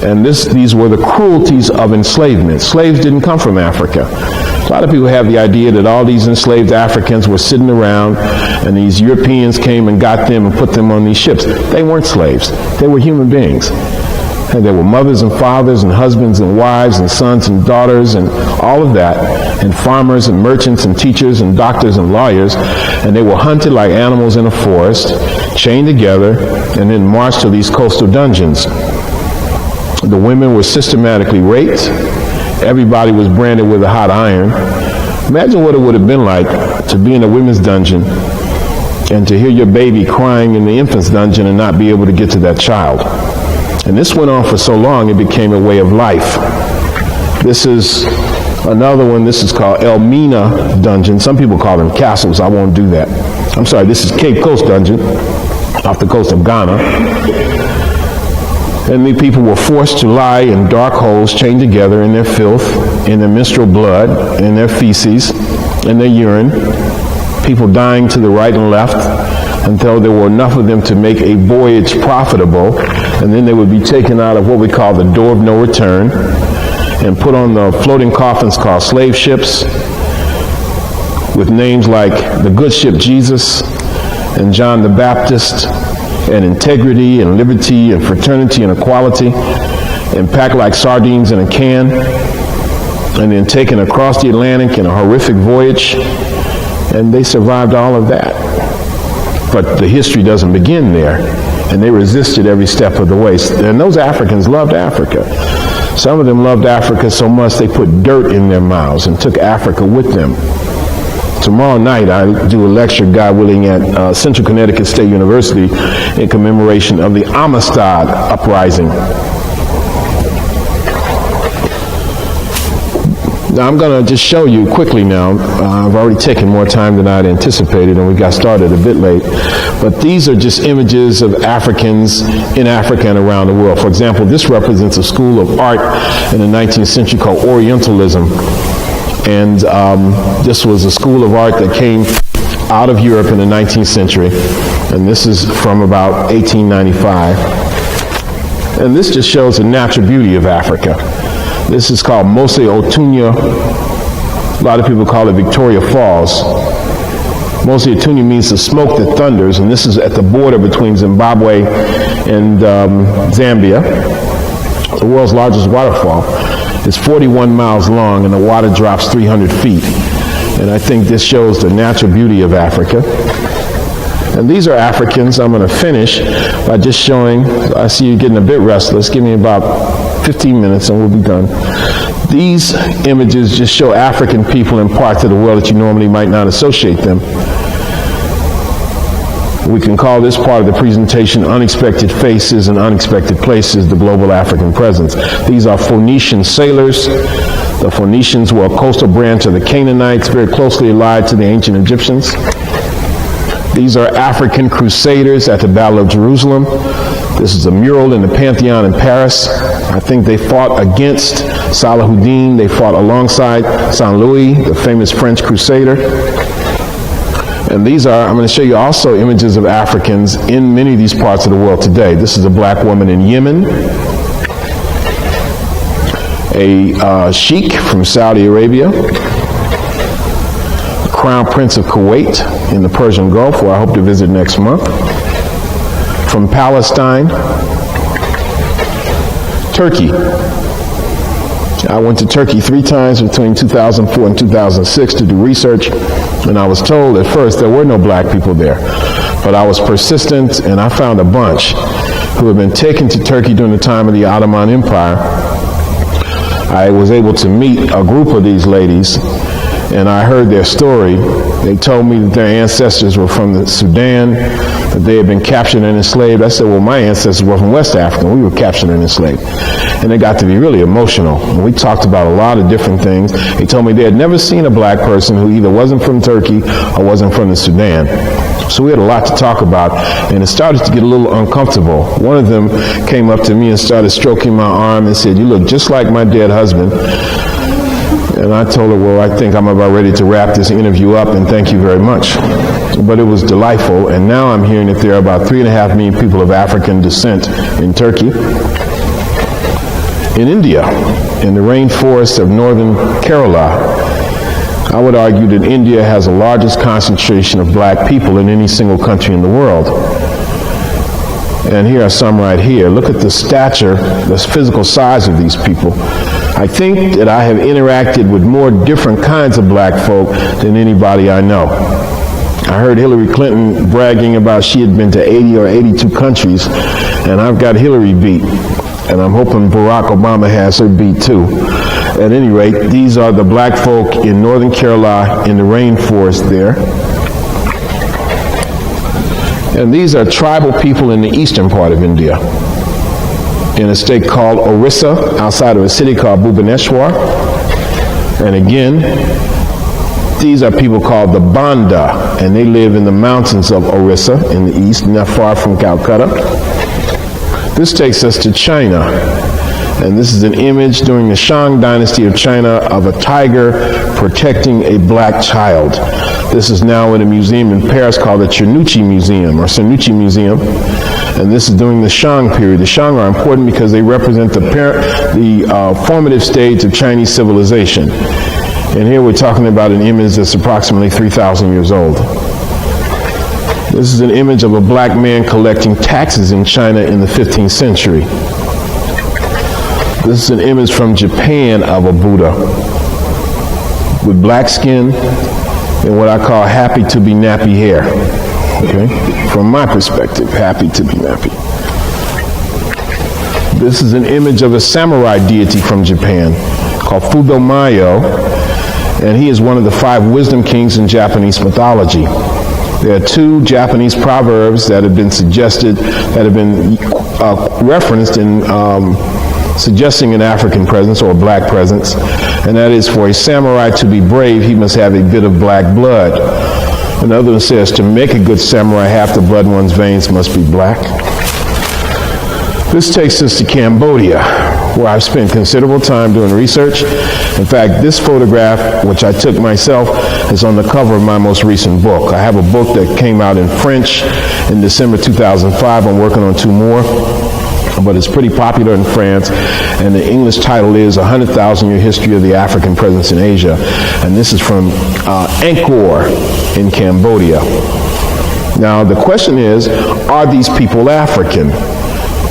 And these were the cruelties of enslavement. Slaves didn't come from Africa. A lot of people have the idea that all these enslaved Africans were sitting around and these Europeans came and got them and put them on these ships. They weren't slaves. They were human beings. And there were mothers and fathers and husbands and wives and sons and daughters and all of that, and farmers and merchants and teachers and doctors and lawyers, and they were hunted like animals in a forest, chained together, and then marched to these coastal dungeons. The women were systematically raped. Everybody was branded with a hot iron. Imagine what it would have been like to be in a women's dungeon and to hear your baby crying in the infant's dungeon and not be able to get to that child. And this went on for so long, it became a way of life. This is another one. This is called Elmina Dungeon. Some people call them castles. I won't do that. I'm sorry, this is Cape Coast Dungeon off the coast of Ghana. And the people were forced to lie in dark holes chained together in their filth, in their menstrual blood, in their feces, in their urine. People dying to the right and left until there were enough of them to make a voyage profitable, and then they would be taken out of what we call the door of no return and put on the floating coffins called slave ships with names like the good ship Jesus and John the Baptist and integrity and liberty and fraternity and equality, and packed like sardines in a can, and then taken across the Atlantic in a horrific voyage, and they survived all of that. But the history doesn't begin there, and they resisted every step of the way. And those Africans loved Africa. Some of them loved Africa so much they put dirt in their mouths and took Africa with them. Tomorrow night I do a lecture, God willing, at Central Connecticut State University in commemoration of the Amistad Uprising. Now I'm going to just show you quickly now. I've already taken more time than I'd anticipated, and we got started a bit late. But these are just images of Africans in Africa and around the world. For example, this represents a school of art in the 19th century called Orientalism. And this was a school of art that came out of Europe in the 19th century. And this is from about 1895. And this just shows the natural beauty of Africa. This is called Mose Otunya. A lot of people call it Victoria Falls. Mose Otunya means the smoke that thunders, and this is at the border between Zimbabwe and Zambia. The world's largest waterfall. It's 41 miles long, and the water drops 300 feet. And I think this shows the natural beauty of Africa. And these are Africans. I'm going to finish by just showing, I see you getting a bit restless. Give me about 15 minutes and we'll be done. These images just show African people in parts of the world that you normally might not associate them. We can call this part of the presentation Unexpected Faces and Unexpected Places, the Global African Presence. These are Phoenician sailors. The Phoenicians were a coastal branch of the Canaanites, very closely allied to the ancient Egyptians. These are African crusaders at the Battle of Jerusalem. This is a mural in the Pantheon in Paris. I think they fought against Salahuddin. They fought alongside Saint Louis, the famous French crusader. And these are, I'm going to show you also images of Africans in many of these parts of the world today. This is a black woman in Yemen, a sheikh from Saudi Arabia, the Crown Prince of Kuwait in the Persian Gulf, where I hope to visit next month, from Palestine, Turkey. I went to Turkey 3 times between 2004 and 2006 to do research, and I was told at first there were no black people there. But I was persistent, and I found a bunch who had been taken to Turkey during the time of the Ottoman Empire. I was able to meet a group of these ladies, and I heard their story. They told me that their ancestors were from the Sudan, that they had been captured and enslaved. I said, well, my ancestors were from West Africa. We were captured and enslaved. And it got to be really emotional. And we talked about a lot of different things. They told me they had never seen a black person who either wasn't from Turkey or wasn't from the Sudan. So we had a lot to talk about, and it started to get a little uncomfortable. One of them came up to me and started stroking my arm and said, you look just like my dead husband. And I told her, well, I think I'm about ready to wrap this interview up, and thank you very much. But it was delightful, and now I'm hearing that there are about 3.5 million people of African descent in Turkey. In India, in the rainforests of northern Kerala, I would argue that India has the largest concentration of black people in any single country in the world. And here are some right here. Look at the stature, the physical size of these people. I think that I have interacted with more different kinds of black folk than anybody I know. I heard Hillary Clinton bragging about she had been to 80 or 82 countries, and I've got Hillary beat. And I'm hoping Barack Obama has her beat too. At any rate, these are the black folk in northern Kerala in the rainforest there. And these are tribal people in the eastern part of India, in a state called Orissa, outside of a city called Bhubaneswar. And again, these are people called the Banda, and they live in the mountains of Orissa in the east, not far from Calcutta. This takes us to China, and this is an image during the Shang dynasty of China of a tiger protecting a black child. This is now in a museum in Paris called the Cernucci Museum, or Cernucci Museum, and this is during the Shang period. The Shang are important because they represent the formative stage of Chinese civilization. And here we're talking about an image that's approximately 3,000 years old. This is an image of a black man collecting taxes in China in the 15th century. This is an image from Japan of a Buddha with black skin and what I call happy to be nappy hair. Okay? From my perspective, happy to be nappy. This is an image of a samurai deity from Japan called Fudomayo, and he is one of the 5 wisdom kings in Japanese mythology. There are 2 Japanese proverbs that have been suggested, that have been referenced in suggesting an African presence or a black presence, and that is, for a samurai to be brave, he must have a bit of black blood. Another one says, to make a good samurai, half the blood in one's veins must be black. This takes us to Cambodia, where I've spent considerable time doing research. In fact, this photograph, which I took myself, is on the cover of my most recent book. I have a book that came out in French in December 2005. I'm working on 2 more, but it's pretty popular in France, and the English title is 100,000-Year History of the African Presence in Asia, and this is from Angkor in Cambodia. Now, the question is, are these people African?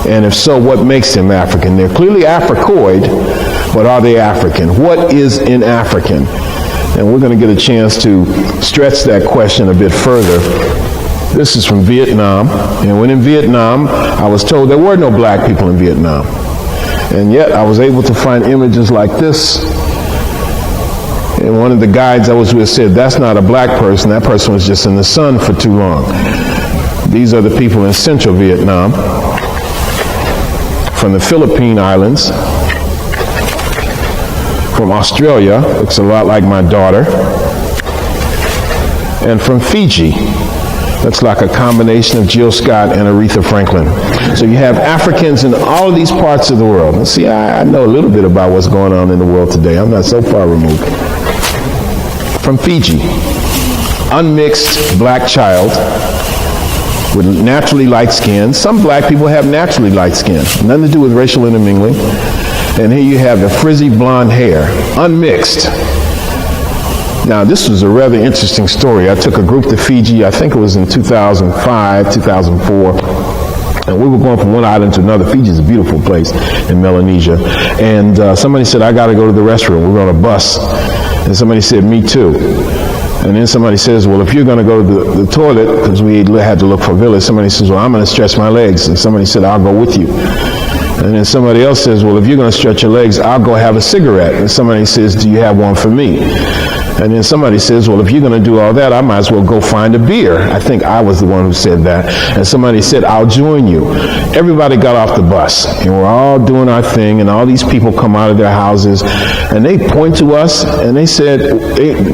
And if so, what makes them African? They're clearly Africoid, but are they African? What is in African? And we're going to get a chance to stretch that question a bit further. This is from Vietnam, and when in Vietnam, I was told there were no black people in Vietnam. And yet, I was able to find images like this. And one of the guides I was with said, that's not a black person, that person was just in the sun for too long. These are the people in central Vietnam, from the Philippine Islands, from Australia, looks a lot like my daughter, and from Fiji. That's like a combination of Jill Scott and Aretha Franklin. So you have Africans in all of these parts of the world. And see, I know a little bit about what's going on in the world today. I'm not so far removed. From Fiji, unmixed black child with naturally light skin. Some black people have naturally light skin, nothing to do with racial intermingling. And here you have the frizzy blonde hair, unmixed. Now, this was a rather interesting story. I took a group to Fiji, I think it was in 2005, 2004, and we were going from one island to another. Fiji is a beautiful place in Melanesia. And somebody said, I got to go to the restroom. We were on a bus. And somebody said, me too. And then somebody says, well, if you're going to go to the toilet, because we had to look for a village, somebody says, well, I'm going to stretch my legs. And somebody said, I'll go with you. And then somebody else says, well, if you're going to stretch your legs, I'll go have a cigarette. And somebody says, do you have one for me? And then somebody says, well, if you're going to do all that, I might as well go find a beer. I think I was the one who said that. And somebody said, I'll join you. Everybody got off the bus, and we're all doing our thing, and all these people come out of their houses, and they point to us, and they said,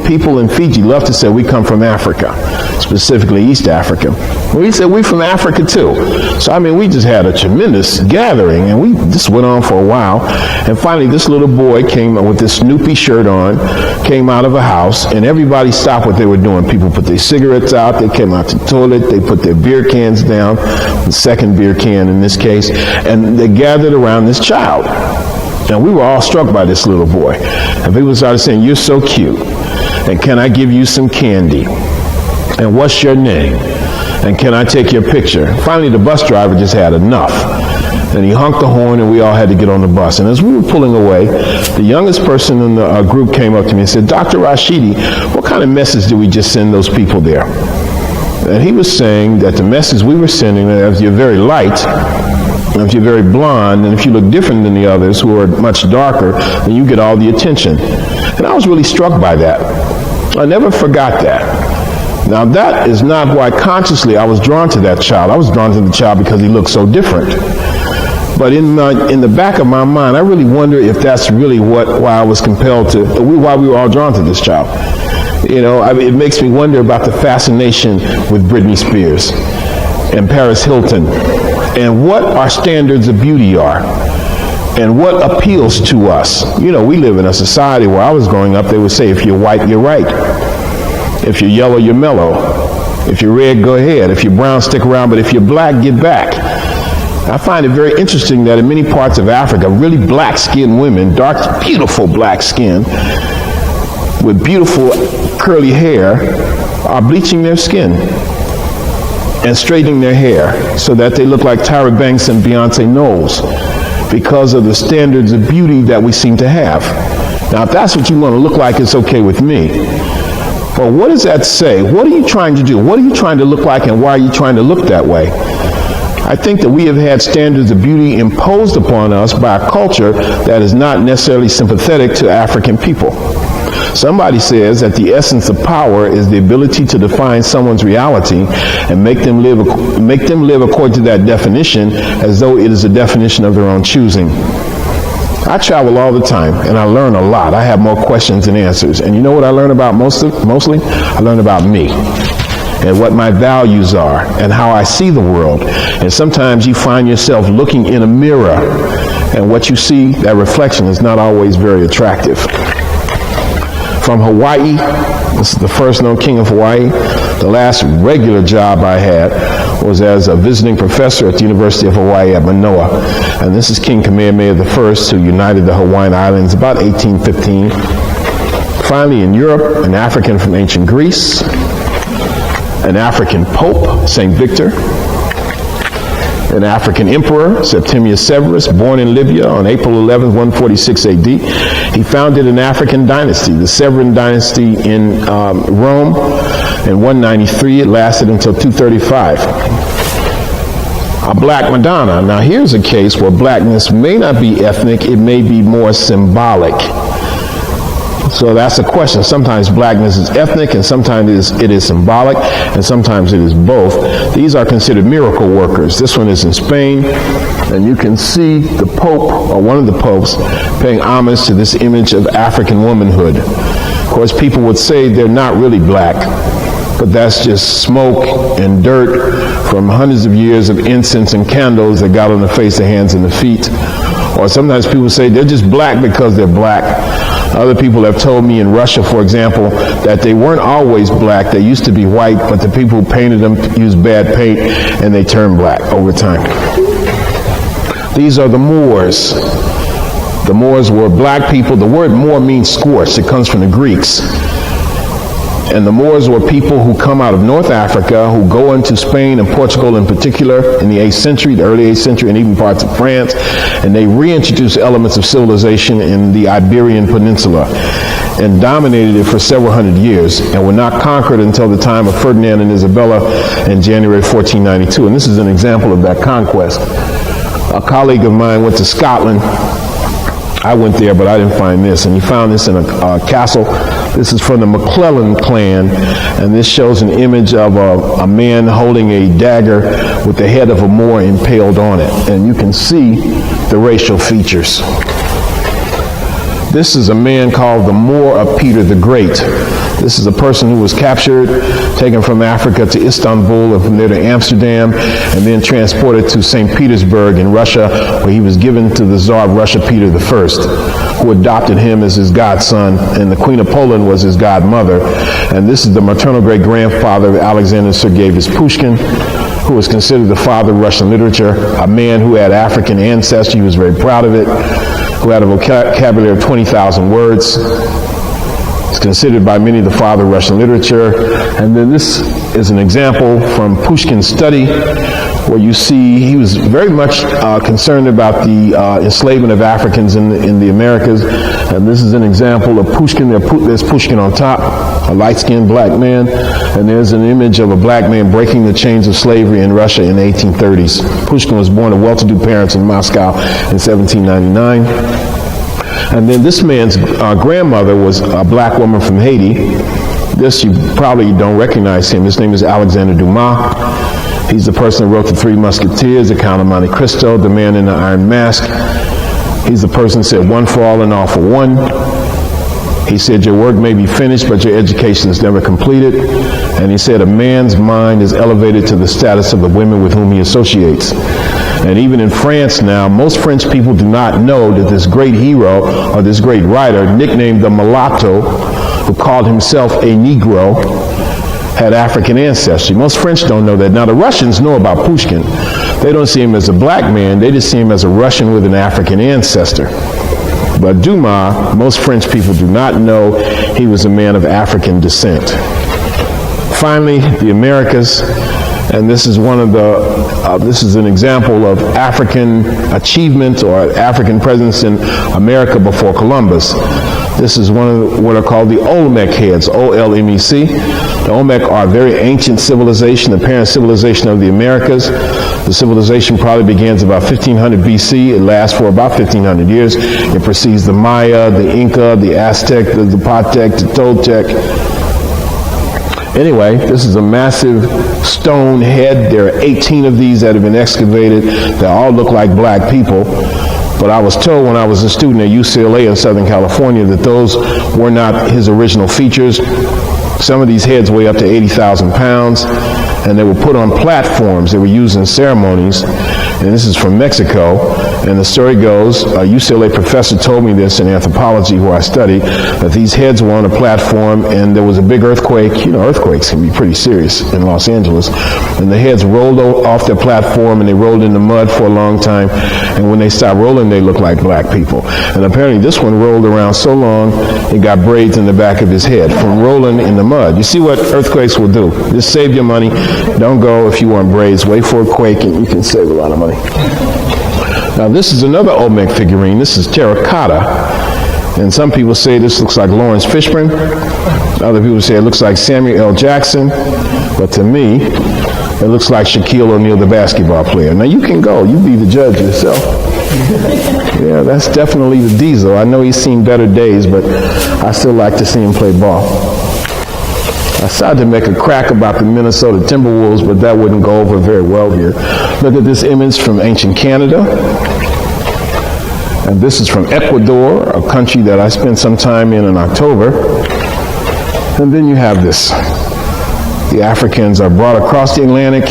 people in Fiji love to say, we come from Africa, specifically East Africa. We said, we're from Africa too. So, I mean, we just had a tremendous gathering, and we just went on for a while. And finally, this little boy came with this Snoopy shirt on, came out of a house, and everybody stopped what they were doing. People put their cigarettes out, they came out to the toilet, they put their beer cans down, the second beer can in this case, and they gathered around this child. And we were all struck by this little boy. And people started saying, you're so cute, and can I give you some candy? And what's your name? And can I take your picture? Finally, the bus driver just had enough. And he honked the horn, and we all had to get on the bus. And as we were pulling away, the youngest person in the group came up to me and said, Dr. Rashidi, what kind of message did we just send those people there? And he was saying that the message we were sending, that if you're very light, and if you're very blonde, and if you look different than the others who are much darker, then you get all the attention. And I was really struck by that. I never forgot that. Now that is not why consciously I was drawn to that child. I was drawn to the child because he looked so different. But in the back of my mind, I really wonder if that's really why I was compelled to, why we were all drawn to this child. You know, it makes me wonder about the fascination with Britney Spears and Paris Hilton, and what our standards of beauty are, and what appeals to us. You know, we live in a society where I was growing up, they would say, if you're white, you're right. If you're yellow, you're mellow. If you're red, go ahead. If you're brown, stick around. But if you're black, get back. I find it very interesting that in many parts of Africa, really black-skinned women, dark, beautiful black skin, with beautiful curly hair, are bleaching their skin and straightening their hair so that they look like Tyra Banks and Beyonce Knowles, because of the standards of beauty that we seem to have. Now, if that's what you want to look like, it's okay with me. But what does that say? What are you trying to do? What are you trying to look like, and why are you trying to look that way? I think that we have had standards of beauty imposed upon us by a culture that is not necessarily sympathetic to African people. Somebody says that the essence of power is the ability to define someone's reality and make them live according to that definition, as though it is a definition of their own choosing. I travel all the time, and I learn a lot. I have more questions than answers. And you know what I learn about mostly? I learn about me and what my values are and how I see the world. And sometimes you find yourself looking in a mirror, and what you see, that reflection, is not always very attractive. From Hawaii, this is the first known king of Hawaii. The last regular job I had was as a visiting professor at the University of Hawaii at Manoa. And this is King Kamehameha I, who united the Hawaiian Islands about 1815. Finally, in Europe, an African from ancient Greece, an African Pope, St. Victor, an African emperor, Septimius Severus, born in Libya on April 11, 146 AD. He founded an African dynasty, the Severan dynasty in Rome. In 193, it lasted until 235. A black Madonna. Now here's a case where blackness may not be ethnic, it may be more symbolic. So that's a question. Sometimes blackness is ethnic, and sometimes it is symbolic, and sometimes it is both. These are considered miracle workers. This one is in Spain, and you can see the Pope, or one of the popes, paying homage to this image of African womanhood. Of course, people would say they're not really black, but that's just smoke and dirt from hundreds of years of incense and candles that got on the face, the hands, and the feet. Or sometimes people say they're just black because they're black. Other people have told me in Russia, for example, that they weren't always black. They used to be white, but the people who painted them used bad paint, and they turned black over time. These are the Moors. The Moors were black people. The word Moor means scorched. It comes from the Greeks. And the Moors were people who come out of North Africa, who go into Spain and Portugal in particular in the 8th century, the early 8th century, and even parts of France, and they reintroduced elements of civilization in the Iberian Peninsula and dominated it for several hundred years, and were not conquered until the time of Ferdinand and Isabella in January 1492. And this is an example of that conquest. A colleague of mine went to Scotland. I went there, but I didn't find this, and he found this in a castle. This is from the McClellan clan, and this shows an image of a man holding a dagger with the head of a Moor impaled on it, and you can see the racial features. This is a man called the Moor of Peter the Great. This is a person who was captured, taken from Africa to Istanbul, and from there to Amsterdam, and then transported to St. Petersburg in Russia, where he was given to the Tsar of Russia, Peter I, who adopted him as his godson, and the Queen of Poland was his godmother. And this is the maternal great-grandfather of Alexander Sergeyevich Pushkin, who was considered the father of Russian literature, a man who had African ancestry. He was very proud of it, who had a vocabulary of 20,000 words. It's considered by many the father of Russian literature. And then this is an example from Pushkin's study, where you see he was very much concerned about the enslavement of Africans in the Americas. And this is an example of Pushkin. There's Pushkin on top, a light-skinned black man. And there's an image of a black man breaking the chains of slavery in Russia in the 1830s. Pushkin was born to well-to-do parents in Moscow in 1799. And then this man's grandmother was a black woman from Haiti. This, you probably don't recognize him. His name is Alexander Dumas. He's the person who wrote The Three Musketeers, The Count of Monte Cristo, The Man in the Iron Mask. He's the person who said, one for all and all for one. He said, your work may be finished, but your education is never completed. And he said, a man's mind is elevated to the status of the women with whom he associates. And even in France now, most French people do not know that this great hero, or this great writer, nicknamed the Mulatto, who called himself a Negro, had African ancestry. Most French don't know that. Now, the Russians know about Pushkin. They don't see him as a black man. They just see him as a Russian with an African ancestor. But Dumas, most French people do not know he was a man of African descent. Finally, the Americas, and this is this is an example of African achievement or African presence in America before Columbus. This is one of what are called the Olmec heads, O-L-M-E-C. The Olmec are a very ancient civilization, the parent civilization of the Americas. The civilization probably begins about 1500 BC. It lasts for about 1500 years. It precedes the Maya, the Inca, the Aztec, the Zapotec, the Toltec. Anyway, this is a massive stone head. There are 18 of these that have been excavated. They all look like black people. But I was told when I was a student at UCLA in Southern California that those were not his original features. Some of these heads weigh up to 80,000 pounds, and they were put on platforms. They were used in ceremonies, and this is from Mexico. And the story goes, a UCLA professor told me this in anthropology where I studied, that these heads were on a platform and there was a big earthquake. You know, earthquakes can be pretty serious in Los Angeles. And the heads rolled off their platform and they rolled in the mud for a long time. And when they stopped rolling, they looked like black people. And apparently this one rolled around so long, it got braids in the back of his head from rolling in the mud. You see what earthquakes will do. Just save your money. Don't go if you want braids. Wait for a quake and you can save a lot of money. Now this is another Olmec figurine. This is terracotta. And some people say this looks like Lawrence Fishburne. Other people say it looks like Samuel L. Jackson. But to me, it looks like Shaquille O'Neal, the basketball player. Now you can go. You be the judge yourself. Yeah, that's definitely the Diesel. I know he's seen better days, but I still like to see him play ball. I started to make a crack about the Minnesota Timberwolves, but that wouldn't go over very well here. Look at this image from ancient Canada. And this is from Ecuador, a country that I spent some time in October. And then you have this. The Africans are brought across the Atlantic.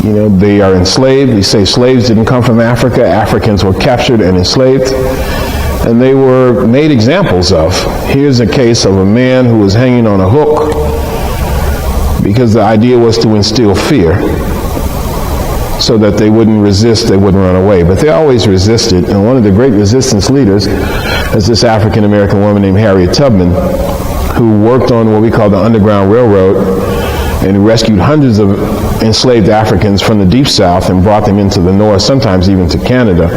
You know, they are enslaved. We say slaves didn't come from Africa. Africans were captured and enslaved. And they were made examples of. Here's a case of a man who was hanging on a hook because the idea was to instill fear so that they wouldn't resist, they wouldn't run away. But they always resisted, and one of the great resistance leaders is this African-American woman named Harriet Tubman, who worked on what we call the Underground Railroad and who rescued hundreds of enslaved Africans from the Deep South and brought them into the North, sometimes even to Canada.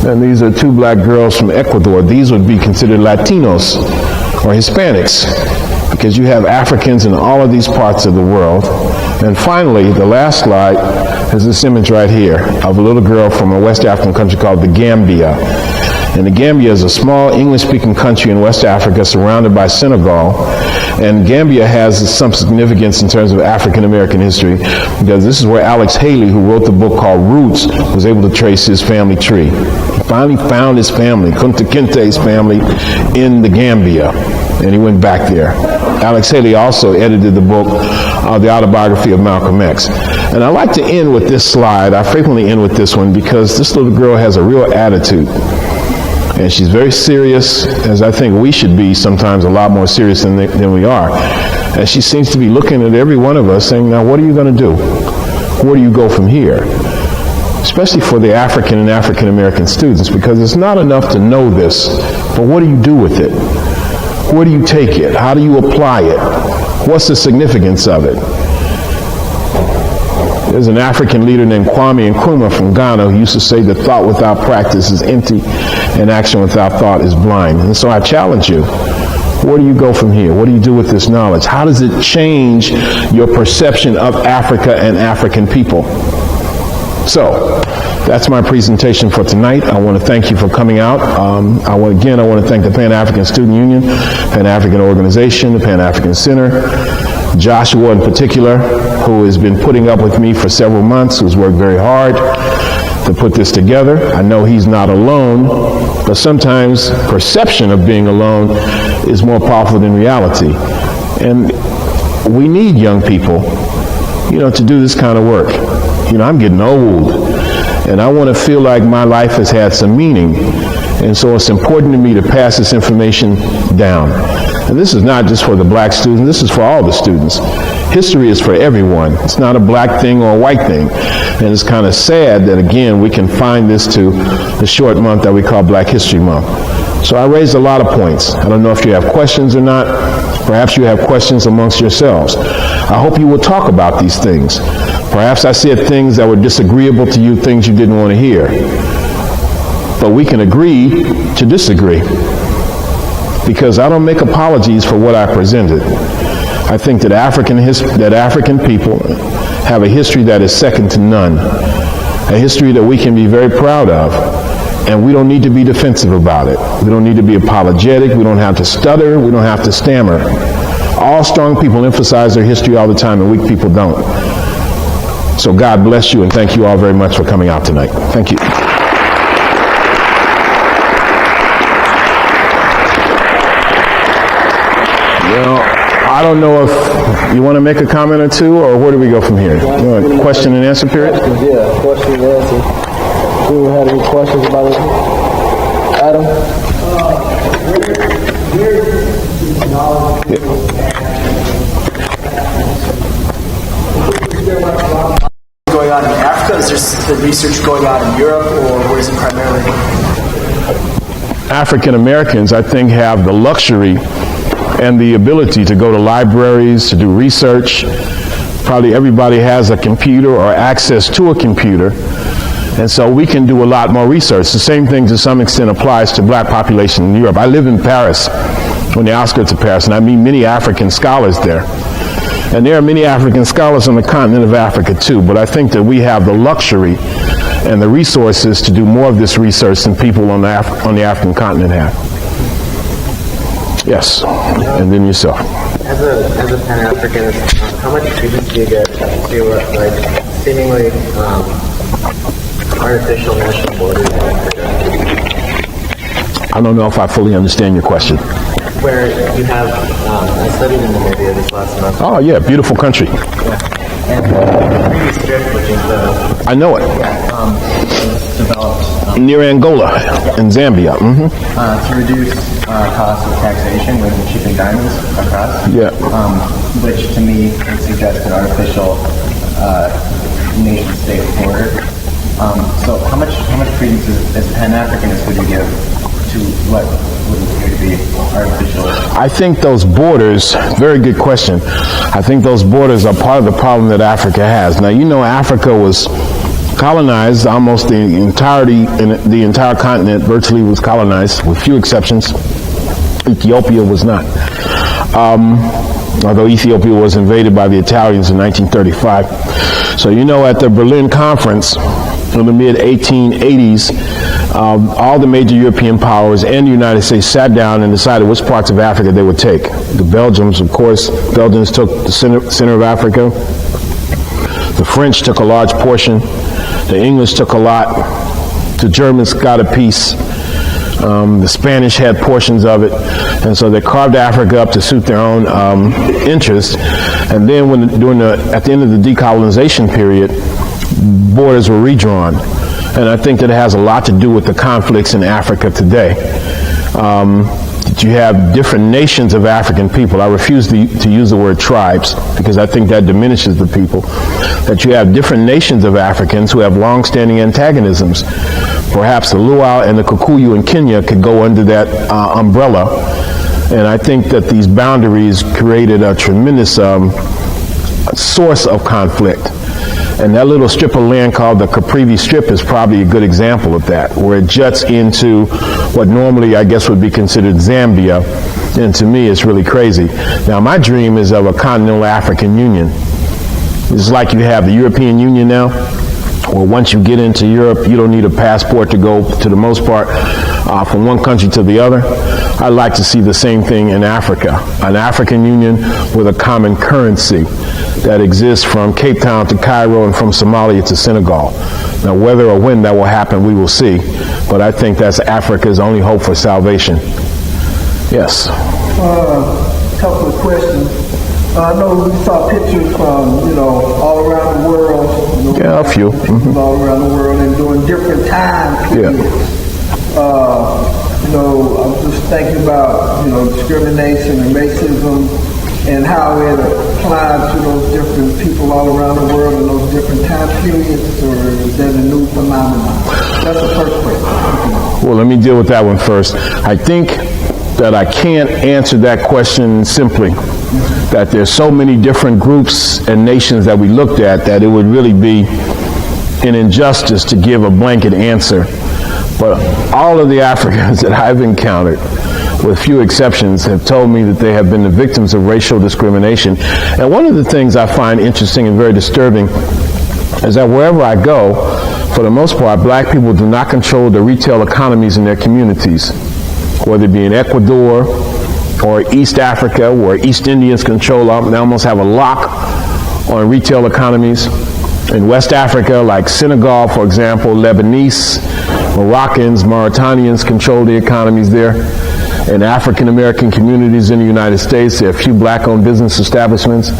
And these are two black girls from Ecuador. These would be considered Latinos or Hispanics because you have Africans in all of these parts of the world. And finally, the last slide is this image right here of a little girl from a West African country called the Gambia. And the Gambia is a small English-speaking country in West Africa surrounded by Senegal. And Gambia has some significance in terms of African-American history because this is where Alex Haley, who wrote the book called Roots, was able to trace his family tree. He finally found his family, Kunta Kinte's family, in the Gambia, and he went back there. Alex Haley also edited the book, The Autobiography of Malcolm X. And I like to end with this slide. I frequently end with this one because this little girl has a real attitude. And she's very serious, as I think we should be sometimes, a lot more serious than we are. And she seems to be looking at every one of us saying, now what are you going to do? Where do you go from here? Especially for the African and African American students, because it's not enough to know this, but what do you do with it? Where do you take it? How do you apply it? What's the significance of it? There's an African leader named Kwame Nkrumah from Ghana who used to say that thought without practice is empty and action without thought is blind. And so I challenge you, where do you go from here? What do you do with this knowledge? How does it change your perception of Africa and African people? So, That's my presentation for tonight. I want to thank you for coming out. I want to thank the Pan-African Student Union, Pan-African Organization, the Pan-African Center, Joshua in particular, who has been putting up with me for several months, who's worked very hard to put this together. I know he's not alone, but sometimes perception of being alone is more powerful than reality. And we need young people, to do this kind of work. I'm getting old, and I want to feel like my life has had some meaning. And so it's important to me to pass this information down. And this is not just for the black students, this is for all the students. History is for everyone. It's not a black thing or a white thing. And it's kind of sad that, again, we can find this to the short month that we call Black History Month. So I raised a lot of points. I don't know if you have questions or not. Perhaps you have questions amongst yourselves. I hope you will talk about these things. Perhaps I said things that were disagreeable to you, things you didn't want to hear. But we can agree to disagree, because I don't make apologies for what I presented. I think that African people have a history that is second to none, a history that we can be very proud of, and we don't need to be defensive about it. We don't need to be apologetic. We don't have to stutter. We don't have to stammer. All strong people emphasize their history all the time, and weak people don't. So God bless you, and thank you all very much for coming out tonight. Thank you. I don't know if you want to make a comment or two, or where do we go from here? Question and answer period? Yeah, question and answer. Do we have any questions about it? Adam? Going on in Africa? Is there the research going on in Europe, or where is it primarily? African Americans, I think, have the luxury and the ability to go to libraries, to do research. Probably everybody has a computer or access to a computer, and so we can do a lot more research. The same thing to some extent applies to black population in Europe. I live in Paris, on the outskirts of Paris, and I meet many African scholars there. And there are many African scholars on the continent of Africa too, but I think that we have the luxury and the resources to do more of this research than people on the African continent have. Yes, and then yourself. As a Pan-Africanist, how much credence do you get to seemingly artificial national borders in Africa? I don't know if I fully understand your question. Where you have, I studied in Namibia this last semester. Oh yeah, beautiful country. Yeah. And the strip, which is I know it. Was developed near Angola and Zambia. To reduce costs of taxation when shipping diamonds across. Yeah. Which to me would suggest an artificial nation-state border. So how much credence as Pan-Africanists would you give to what would appear to be artificial? I think those borders, very good question. I think those borders are part of the problem that Africa has. Now, Africa was colonized, almost the entire continent virtually was colonized, with few exceptions. Ethiopia was not. Although Ethiopia was invaded by the Italians in 1935. So at the Berlin Conference in the mid-1880s, all the major European powers and the United States sat down and decided which parts of Africa they would take. The Belgians, of course, took the center of Africa. The French took a large portion. The English took a lot. The Germans got a piece. The Spanish had portions of it. And so they carved Africa up to suit their own interests. And then at the end of the decolonization period, borders were redrawn. And I think that it has a lot to do with the conflicts in Africa today. You have different nations of African people. I refuse to use the word tribes because I think that diminishes the people. That you have different nations of Africans who have long-standing antagonisms. Perhaps the Luo and the Kikuyu in Kenya could go under that umbrella. And I think that these boundaries created a tremendous source of conflict. And that little strip of land called the Caprivi Strip is probably a good example of that, where it juts into what normally I guess would be considered Zambia. And to me, it's really crazy. Now, my dream is of a continental African Union. It's like you have the European Union now, Well, once you get into Europe, you don't need a passport to go, to the most part, from one country to the other. I'd like to see the same thing in Africa, an African Union with a common currency that exists from Cape Town to Cairo and from Somalia to Senegal. Now, whether or when that will happen, we will see, but I think that's Africa's only hope for salvation. Yes? Couple of questions. I know we saw pictures from, all around the world. Yeah, a few. All around the world and during different time periods. I'm just thinking about, discrimination and racism and how it applies to those different people all around the world in those different time periods, or is that a new phenomenon? That's the first question. Well, let me deal with that one first. I think that I can't answer that question simply, that there's so many different groups and nations that we looked at that it would really be an injustice to give a blanket answer. But all of the Africans that I've encountered, with few exceptions, have told me that they have been the victims of racial discrimination. And one of the things I find interesting and very disturbing is that wherever I go, for the most part, black people do not control the retail economies in their communities, whether it be in Ecuador or East Africa, where East Indians control, they almost have a lock on retail economies. In West Africa, like Senegal, for example, Lebanese, Moroccans, Mauritanians control the economies there. In African American communities in the United States, there are a few black-owned business establishments.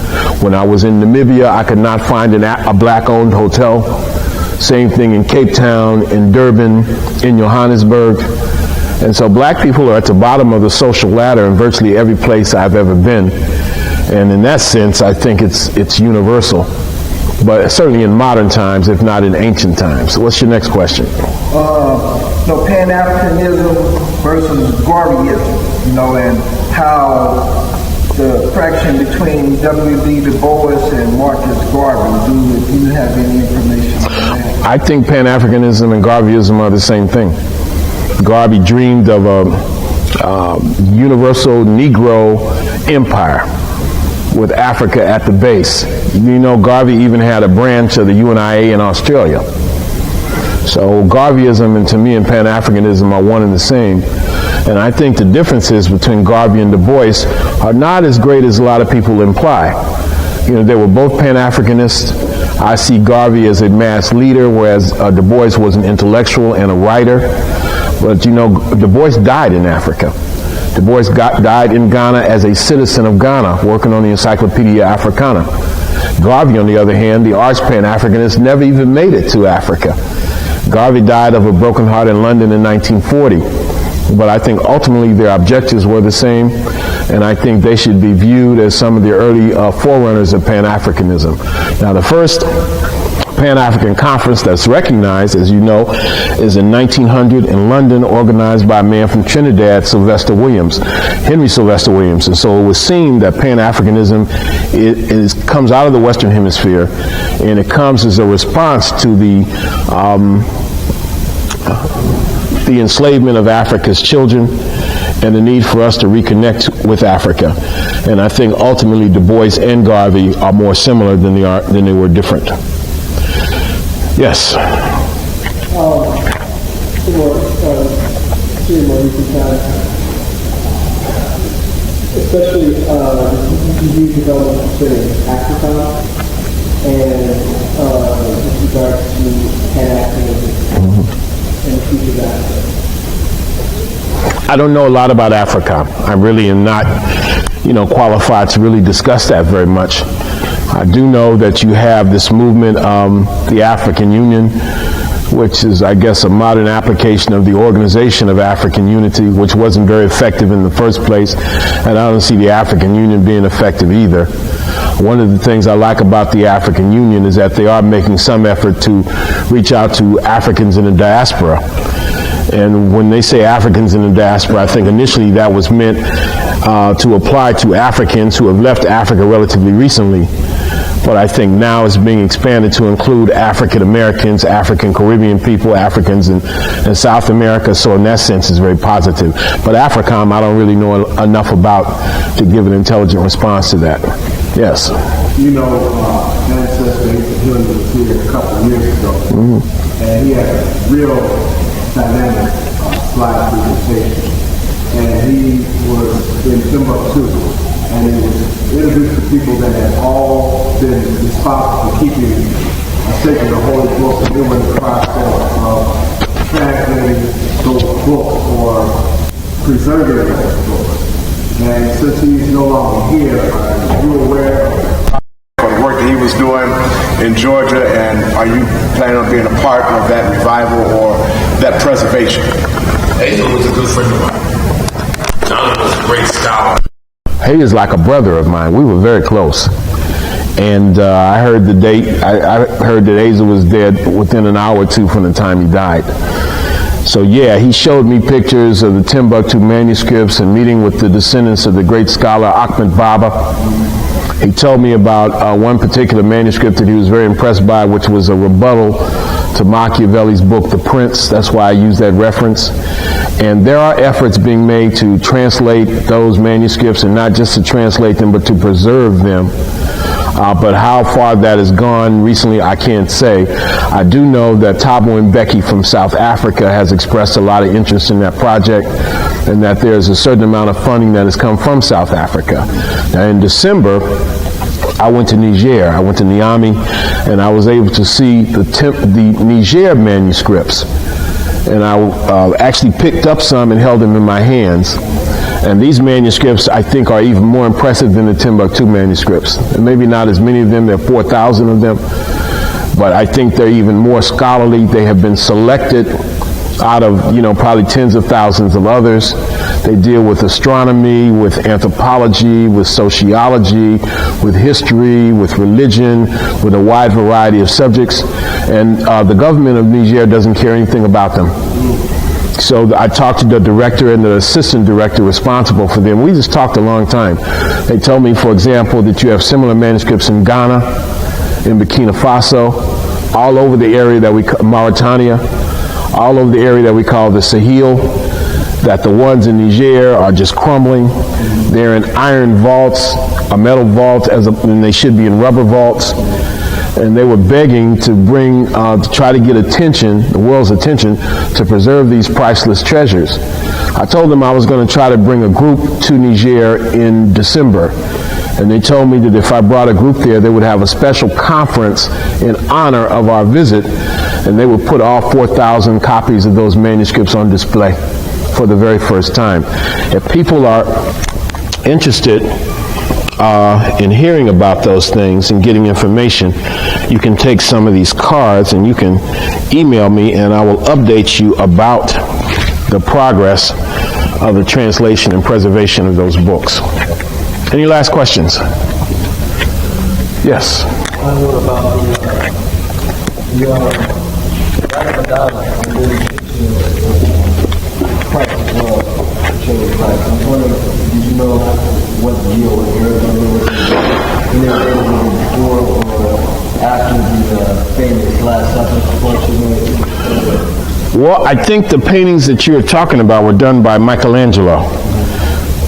When I was in Namibia, I could not find a black-owned hotel. Same thing in Cape Town, in Durban, in Johannesburg. And so black people are at the bottom of the social ladder in virtually every place I've ever been. And in that sense, I think it's universal. But certainly in modern times, if not in ancient times. What's your next question? Pan-Africanism versus Garveyism, and how the fraction between W.B. Du Bois and Marcus Garvey. Do you have any information on that? I think Pan-Africanism and Garveyism are the same thing. Garvey dreamed of a universal Negro empire with Africa at the base. Garvey even had a branch of the UNIA in Australia. So Garveyism, to me, and Pan-Africanism are one and the same. And I think the differences between Garvey and Du Bois are not as great as a lot of people imply. They were both Pan-Africanists. I see Garvey as a mass leader, whereas Du Bois was an intellectual and a writer. But Du Bois died in Africa. Du Bois died in Ghana as a citizen of Ghana, working on the Encyclopedia Africana. Garvey, on the other hand, the arch Pan-Africanist, never even made it to Africa. Garvey died of a broken heart in London in 1940. But I think ultimately their objectives were the same, and I think they should be viewed as some of the early forerunners of Pan-Africanism. Now, the first Pan-African Conference that's recognized, as you know, is in 1900 in London, organized by a man from Trinidad, Henry Sylvester Williams. And so it was seen that Pan-Africanism comes out of the Western Hemisphere, and it comes as a response to the enslavement of Africa's children and the need for us to reconnect with Africa. And I think ultimately Du Bois and Garvey are more similar than they were different. Yes. Especially you development concerning Africa and with regards to Pan-Africanism and the future of Africa. I don't know a lot about Africa. I really am not, qualified to really discuss that very much. I do know that you have this movement, the African Union, which is, I guess, a modern application of the Organization of African Unity, which wasn't very effective in the first place, and I don't see the African Union being effective either. One of the things I like about the African Union is that they are making some effort to reach out to Africans in the diaspora. And when they say Africans in the diaspora, I think initially that was meant to apply to Africans who have left Africa relatively recently. But I think now it's being expanded to include African Americans, African Caribbean people, Africans in South America. So in that sense, it's very positive. But AFRICOM, I don't really know enough about to give an intelligent response to that. Yes. ancestor Hill was here a couple of years ago, and he had a real dynamic slide presentation. And he was in Timbuktu, and he was introduced to people that had all been responsible for taking the Holy Book, and they were in the process of translating those books or preserving those books. And since he's no longer here, are you aware of the work that he was doing in Georgia, and are you planning on being a part of that revival or that preservation? Hazel was a good friend of mine. John was a great scholar. He is like a brother of mine. We were very close. And I heard the date. I heard that Hazel was dead within an hour or two from the time he died. So yeah, he showed me pictures of the Timbuktu manuscripts and meeting with the descendants of the great scholar Ahmed Baba. He told me about one particular manuscript that he was very impressed by, which was a rebuttal to Machiavelli's book, The Prince. That's why I use that reference. And there are efforts being made to translate those manuscripts, and not just to translate them, but to preserve them. But how far that has gone recently, I can't say. I do know that Thabo Mbeki from South Africa has expressed a lot of interest in that project, and that there's a certain amount of funding that has come from South Africa. Now, in December, I went to Niger. I went to Niamey, and I was able to see the Niger manuscripts. And I actually picked up some and held them in my hands. And these manuscripts, I think, are even more impressive than the Timbuktu manuscripts. And maybe not as many of them, there are 4,000 of them, but I think they're even more scholarly. They have been selected out of, probably tens of thousands of others. They deal with astronomy, with anthropology, with sociology, with history, with religion, with a wide variety of subjects. And the government of Niger doesn't care anything about them. So I talked to the director and the assistant director responsible for them. We just talked a long time. They told me, for example, that you have similar manuscripts in Ghana, in Burkina Faso, all over the area that we call Mauritania, all over the area that we call the Sahel, that the ones in Niger are just crumbling. They're in iron vaults, a metal vault, and they should be in rubber vaults. And they were begging to to try to get attention, the world's attention, to preserve these priceless treasures. I told them I was going to try to bring a group to Niger in December. And they told me that if I brought a group there, they would have a special conference in honor of our visit, and they would put all 4,000 copies of those manuscripts on display for the very first time. If people are interested in hearing about those things and getting information, you can take some of these cards and you can email me, and I will update you about the progress of the translation and preservation of those books. Any last questions? Yes. I know about your Christ as well, the Church of Christ. I'm wondering, did you know what year or before or after the famous Last Supper? Well, I think the paintings that you're talking about were done by Michelangelo.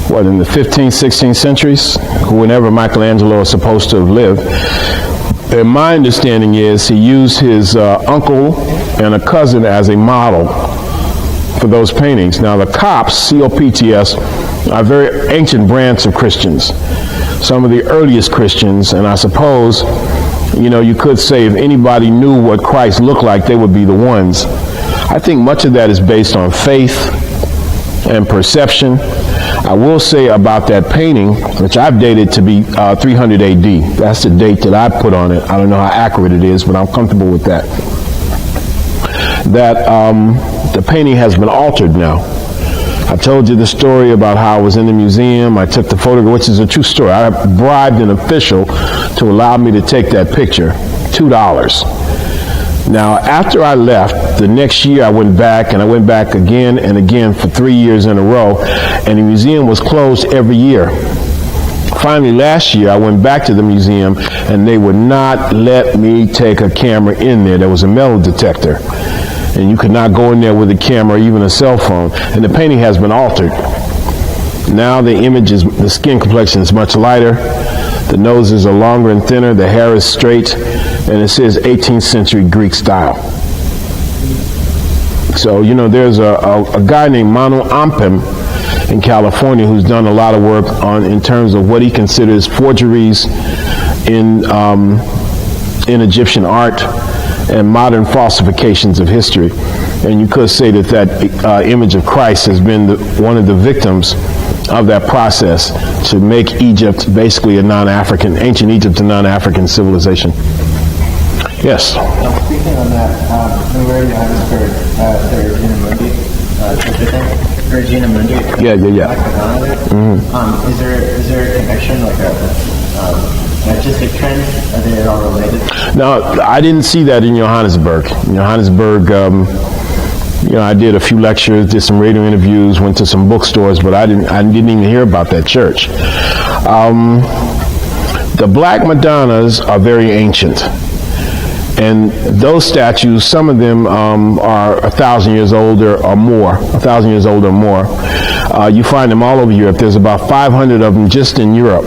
What, in the 15th, 16th centuries? Whenever Michelangelo is supposed to have lived. And my understanding is he used his uncle and a cousin as a model for those paintings. Now the Copts, C-O-P-T-S, are very ancient branch of Christians. Some of the earliest Christians, and I suppose, you could say if anybody knew what Christ looked like, they would be the ones. I think much of that is based on faith and perception. I will say about that painting, which I've dated to be 300 AD. That's the date that I put on it. I don't know how accurate it is, but I'm comfortable with that. That the painting has been altered now. I told you the story about how I was in the museum. I took the photograph, which is a true story. I bribed an official to allow me to take that picture, $2. Now, after I left, the next year I went back, and I went back again and again for 3 years in a row, and the museum was closed every year. Finally, last year, I went back to the museum, and they would not let me take a camera in there. There was a metal detector, and you could not go in there with a camera or even a cell phone, and the painting has been altered. Now the skin complexion is much lighter, the noses are longer and thinner, the hair is straight, and it says 18th century Greek style. So, you know, there's a guy named Manu Ampem in California who's done a lot of work in terms of what he considers forgeries in Egyptian art and modern falsifications of history. And you could say that image of Christ has been one of the victims of that process to make Egypt basically ancient Egypt a non-African civilization. Yes? Speaking on that, we're in Johannesburg, Regina Mundi. Yeah. Mm-hmm. Is there a connection, like an artistic trend? Are they all related? No, I didn't see that in Johannesburg. In Johannesburg, I did a few lectures, did some radio interviews, went to some bookstores, but I didn't even hear about that church. The Black Madonnas are very ancient. And those statues, some of them are 1,000 years old or more. You find them all over Europe. There's about 500 of them just in Europe.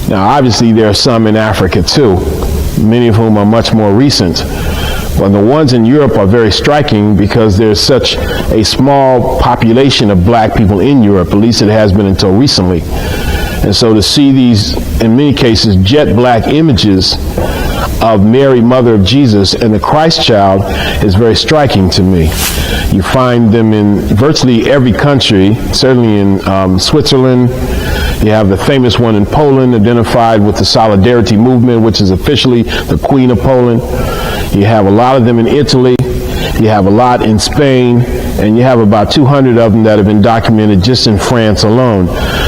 Now, obviously, there are some in Africa, too, many of whom are much more recent. But the ones in Europe are very striking because there's such a small population of black people in Europe, at least it has been until recently. And so to see these, in many cases, jet black images of Mary, Mother of Jesus, and the Christ child is very striking to me. You find them in virtually every country, certainly in Switzerland. You have the famous one in Poland, identified with the Solidarity movement, which is officially the Queen of Poland. You have a lot of them in Italy. You have a lot in Spain, and you have about 200 of them that have been documented just in France alone.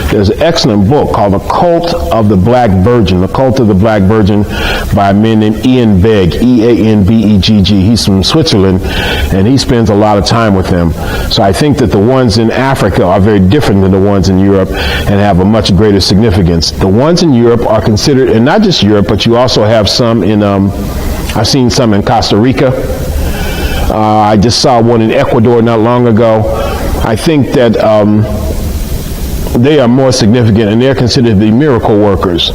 There's an excellent book called The Cult of the Black Virgin, The Cult of the Black Virgin, by a man named Ian Begg, E-A-N-B-E-G-G. He's from Switzerland, and he spends a lot of time with them. So I think that the ones in Africa are very different than the ones in Europe and have a much greater significance. The ones in Europe are considered, and not just Europe, but you also have some in, I've seen some in Costa Rica. I just saw one in Ecuador not long ago. I think that they are more significant, and they're considered the miracle workers.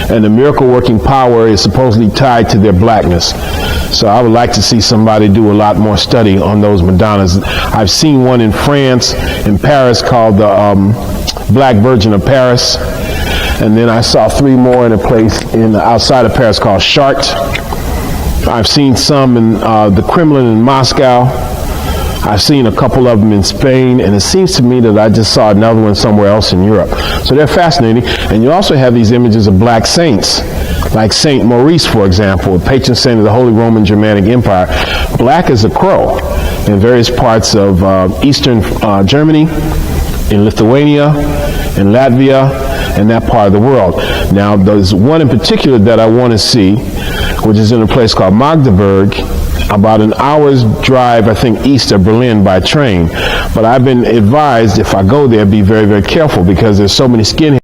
And the miracle working power is supposedly tied to their blackness. So I would like to see somebody do a lot more study on those Madonnas. I've seen one in France, in Paris, called the Black Virgin of Paris. And then I saw 3 more in a place outside of Paris called Chartres. I've seen some in the Kremlin in Moscow. I've seen a couple of them in Spain, and it seems to me that I just saw another one somewhere else in Europe. So they're fascinating. And you also have these images of black saints, like Saint Maurice, for example, the patron saint of the Holy Roman Germanic Empire, black as a crow, in various parts of eastern Germany, in Lithuania, in Latvia, and that part of the world. Now, there's one in particular that I want to see, which is in a place called Magdeburg, about an hour's drive, I think, east of Berlin by train. But I've been advised if I go there, be very, very careful because there's so many skinheads